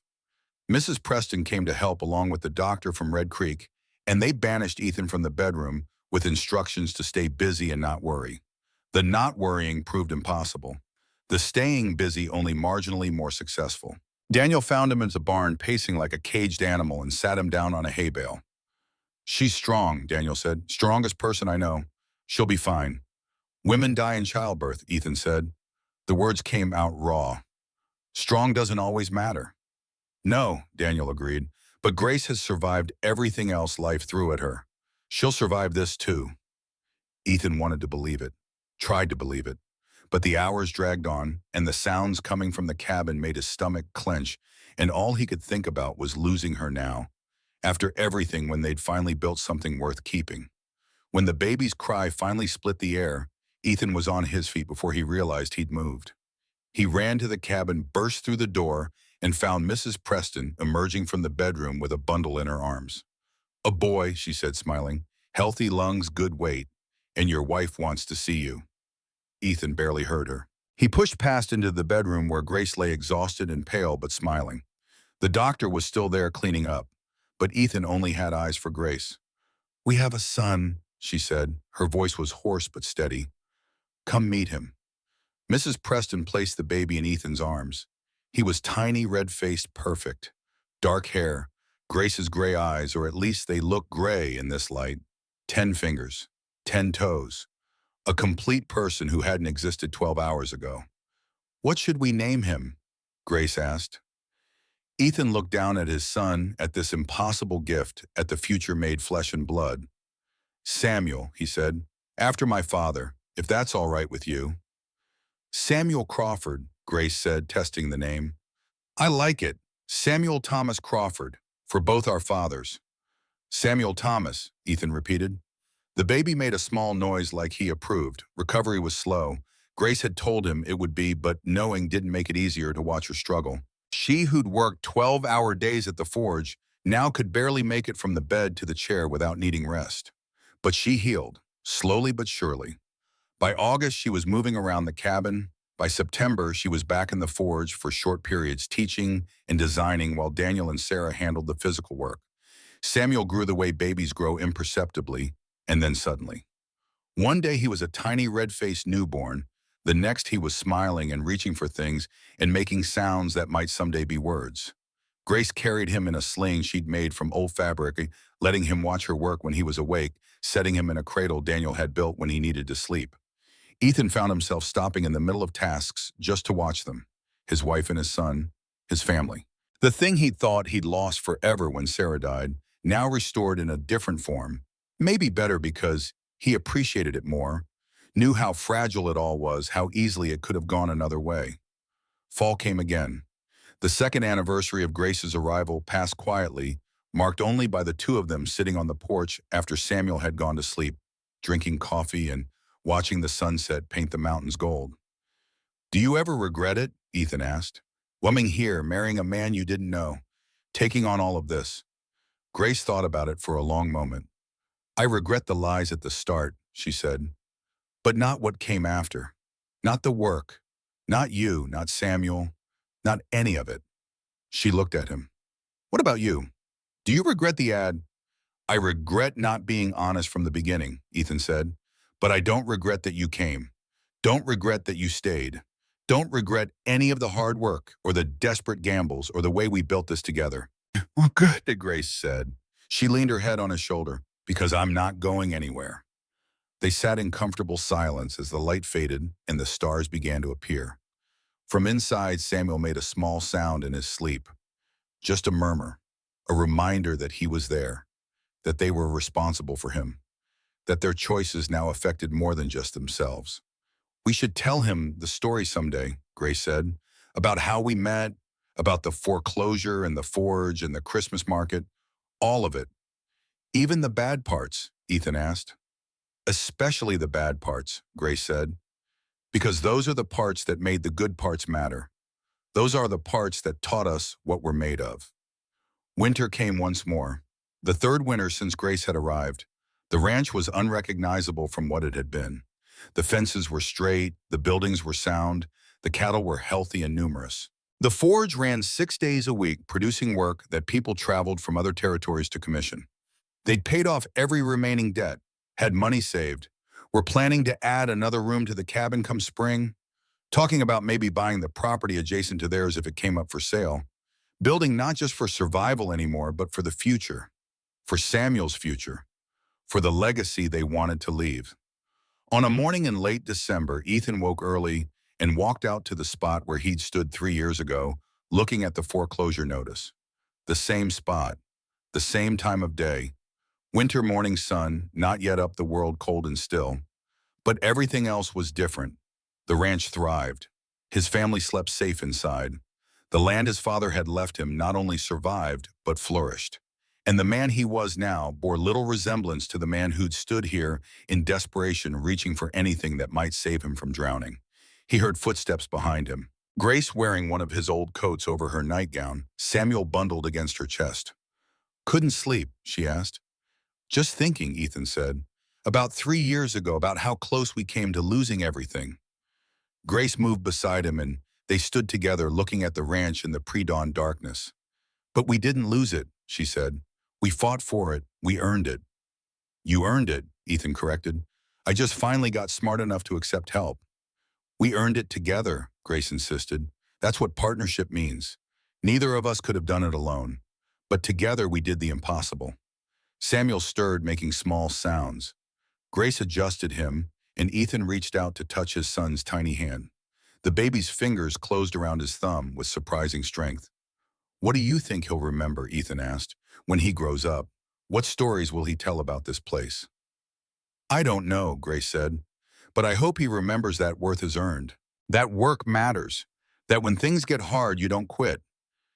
S1: Mrs. Preston came to help along with the doctor from Red Creek, and they banished Ethan from the bedroom with instructions to stay busy and not worry. The not worrying proved impossible. The staying busy only marginally more successful. Daniel found him in the barn pacing like a caged animal and sat him down on a hay bale. "She's strong," Daniel said. "Strongest person I know. She'll be fine." "Women die in childbirth," Ethan said. The words came out raw. "Strong doesn't always matter." "No," Daniel agreed, "but Grace has survived everything else life threw at her. She'll survive this too." Ethan wanted to believe it, tried to believe it, but the hours dragged on, and the sounds coming from the cabin made his stomach clench, and all he could think about was losing her now, after everything when they'd finally built something worth keeping. When the baby's cry finally split the air, Ethan was on his feet before he realized he'd moved. He ran to the cabin, burst through the door, and found Mrs. Preston emerging from the bedroom with a bundle in her arms. "A boy," she said, smiling. "Healthy lungs, good weight. And your wife wants to see you." Ethan barely heard her. He pushed past into the bedroom where Grace lay exhausted and pale but smiling. The doctor was still there cleaning up, but Ethan only had eyes for Grace. "We have a son," she said. Her voice was hoarse but steady. "Come meet him." Mrs. Preston placed the baby in Ethan's arms. He was tiny, red-faced, perfect. Dark hair, Grace's gray eyes, or at least they looked gray in this light. 10 fingers, 10 toes. A complete person who hadn't existed 12 hours ago. "What should we name him?" Grace asked. Ethan looked down at his son, at this impossible gift, at the future made flesh and blood. "Samuel," he said, "after my father, if that's all right with you." "Samuel Crawford," Grace said, testing the name. "I like it. Samuel Thomas Crawford, for both our fathers." "Samuel Thomas," Ethan repeated. The baby made a small noise like he approved. Recovery was slow. Grace had told him it would be, but knowing didn't make it easier to watch her struggle. She who'd worked 12-hour days at the forge now could barely make it from the bed to the chair without needing rest. But she healed, slowly but surely. By August, she was moving around the cabin. By September, she was back in the forge for short periods, teaching and designing while Daniel and Sarah handled the physical work. Samuel grew the way babies grow imperceptibly, and then suddenly. One day he was a tiny red-faced newborn. The next he was smiling and reaching for things and making sounds that might someday be words. Grace carried him in a sling she'd made from old fabric, letting him watch her work when he was awake, setting him in a cradle Daniel had built when he needed to sleep. Ethan found himself stopping in the middle of tasks just to watch them, his wife and his son, his family. The thing he thought he'd lost forever when Sarah died now restored in a different form, maybe better because he appreciated it more, knew how fragile it all was, how easily it could have gone another way. Fall came again. The second anniversary of Grace's arrival passed quietly, marked only by the two of them sitting on the porch after Samuel had gone to sleep, drinking coffee and watching the sunset paint the mountains gold. "Do you ever regret it?" Ethan asked. "Coming here, marrying a man you didn't know, taking on all of this." Grace thought about it for a long moment. "I regret the lies at the start," she said, "but not what came after. Not the work. Not you, not Samuel, not any of it." She looked at him. "What about you? Do you regret the ad?" "I regret not being honest from the beginning," Ethan said, "but I don't regret that you came. Don't regret that you stayed. Don't regret any of the hard work or the desperate gambles or the way we built this together." "Well, good," Grace said. She leaned her head on his shoulder. "Because I'm not going anywhere." They sat in comfortable silence as the light faded and the stars began to appear. From inside, Samuel made a small sound in his sleep. Just a murmur, a reminder that he was there, that they were responsible for him, that their choices now affected more than just themselves. "We should tell him the story someday," Grace said, "about how we met, about the foreclosure and the forge and the Christmas market, all of it." "Even the bad parts?" Ethan asked. "Especially the bad parts," Grace said, "because those are the parts that made the good parts matter. Those are the parts that taught us what we're made of." Winter came once more. The third winter since Grace had arrived. The ranch was unrecognizable from what it had been. The fences were straight, the buildings were sound, the cattle were healthy and numerous. The forge ran 6 days a week, producing work that people traveled from other territories to commission. They'd paid off every remaining debt, had money saved, were planning to add another room to the cabin come spring, talking about maybe buying the property adjacent to theirs if it came up for sale, building not just for survival anymore, but for the future, for Samuel's future, for the legacy they wanted to leave. On a morning in late December, Ethan woke early and walked out to the spot where he'd stood 3 years ago, looking at the foreclosure notice. The same spot, the same time of day, winter morning sun, not yet up, the world cold and still. But everything else was different. The ranch thrived. His family slept safe inside. The land his father had left him not only survived, but flourished. And the man he was now bore little resemblance to the man who'd stood here in desperation, reaching for anything that might save him from drowning. He heard footsteps behind him. Grace wearing one of his old coats over her nightgown, Samuel bundled against her chest. "Couldn't sleep?" she asked. "Just thinking," Ethan said. "About 3 years ago, about how close we came to losing everything." Grace moved beside him and they stood together looking at the ranch in the pre-dawn darkness. "But we didn't lose it," she said. "We fought for it. We earned it." "You earned it," Ethan corrected. "I just finally got smart enough to accept help." "We earned it together," Grace insisted. "That's what partnership means. Neither of us could have done it alone. But together we did the impossible." Samuel stirred, making small sounds. Grace adjusted him, and Ethan reached out to touch his son's tiny hand. The baby's fingers closed around his thumb with surprising strength. "What do you think he'll remember?" Ethan asked. "When he grows up, what stories will he tell about this place?" "I don't know," Grace said, "but I hope he remembers that worth is earned. That work matters. That when things get hard, you don't quit.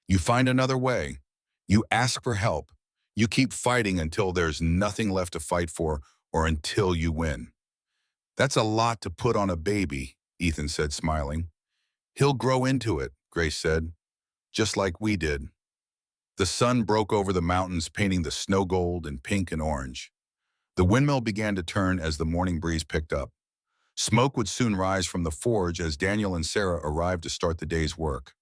S1: You find another way. You ask for help. You keep fighting until there's nothing left to fight for or until you win." "That's a lot to put on a baby," Ethan said, smiling. "He'll grow into it," Grace said, "just like we did." The sun broke over the mountains, painting the snow gold and pink and orange. The windmill began to turn as the morning breeze picked up. Smoke would soon rise from the forge as Daniel and Sarah arrived to start the day's work.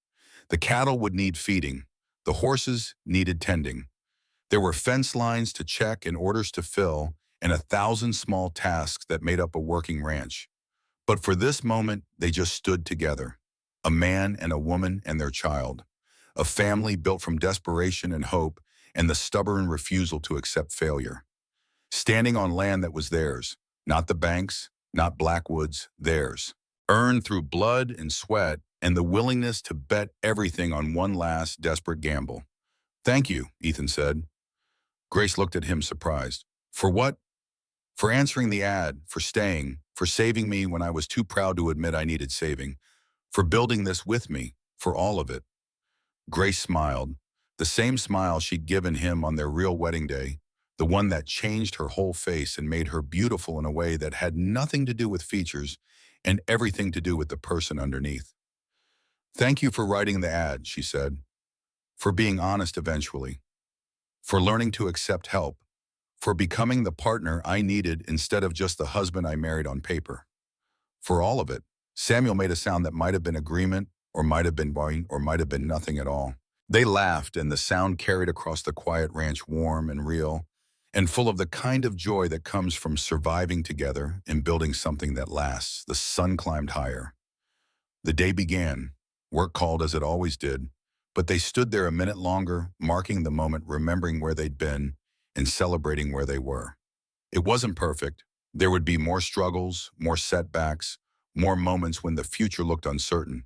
S1: The cattle would need feeding. The horses needed tending. There were fence lines to check and orders to fill, and 1,000 small tasks that made up a working ranch. But for this moment, they just stood together. A man and a woman and their child. A family built from desperation and hope and the stubborn refusal to accept failure. Standing on land that was theirs, not the banks, not Blackwood's, theirs. Earned through blood and sweat and the willingness to bet everything on one last desperate gamble. "Thank you," Ethan said. Grace looked at him surprised. For what? For answering the ad, for staying, for saving me when I was too proud to admit I needed saving, for building this with me, for all of it. Grace smiled, the same smile she'd given him on their real wedding day, the one that changed her whole face and made her beautiful in a way that had nothing to do with features and everything to do with the person underneath. Thank you for writing the ad, she said, for being honest eventually, for learning to accept help, for becoming the partner I needed instead of just the husband I married on paper. For all of it. Samuel made a sound that might have been agreement, or might have been boing, or might have been nothing at all. They laughed, and the sound carried across the quiet ranch warm and real, and full of the kind of joy that comes from surviving together and building something that lasts. The sun climbed higher. The day began. Work called as it always did, but they stood there a minute longer, marking the moment, remembering where they'd been, and celebrating where they were. It wasn't perfect. There would be more struggles, more setbacks, more moments when the future looked uncertain.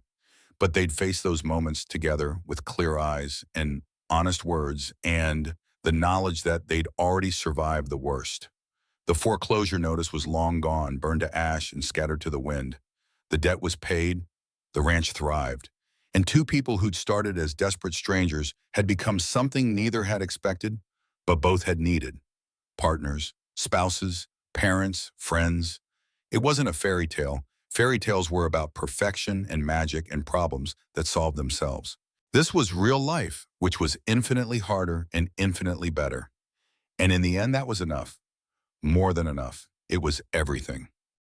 S1: But they'd face those moments together with clear eyes and honest words and the knowledge that they'd already survived the worst. The foreclosure notice was long gone, burned to ash and scattered to the wind. The debt was paid, the ranch thrived, and two people who'd started as desperate strangers had become something neither had expected, but both had needed. Partners, spouses, parents, friends. It wasn't a fairy tale. Fairy tales were about perfection and magic and problems that solved themselves. This was real life, which was infinitely harder and infinitely better. And in the end, that was enough. More than enough. It was everything.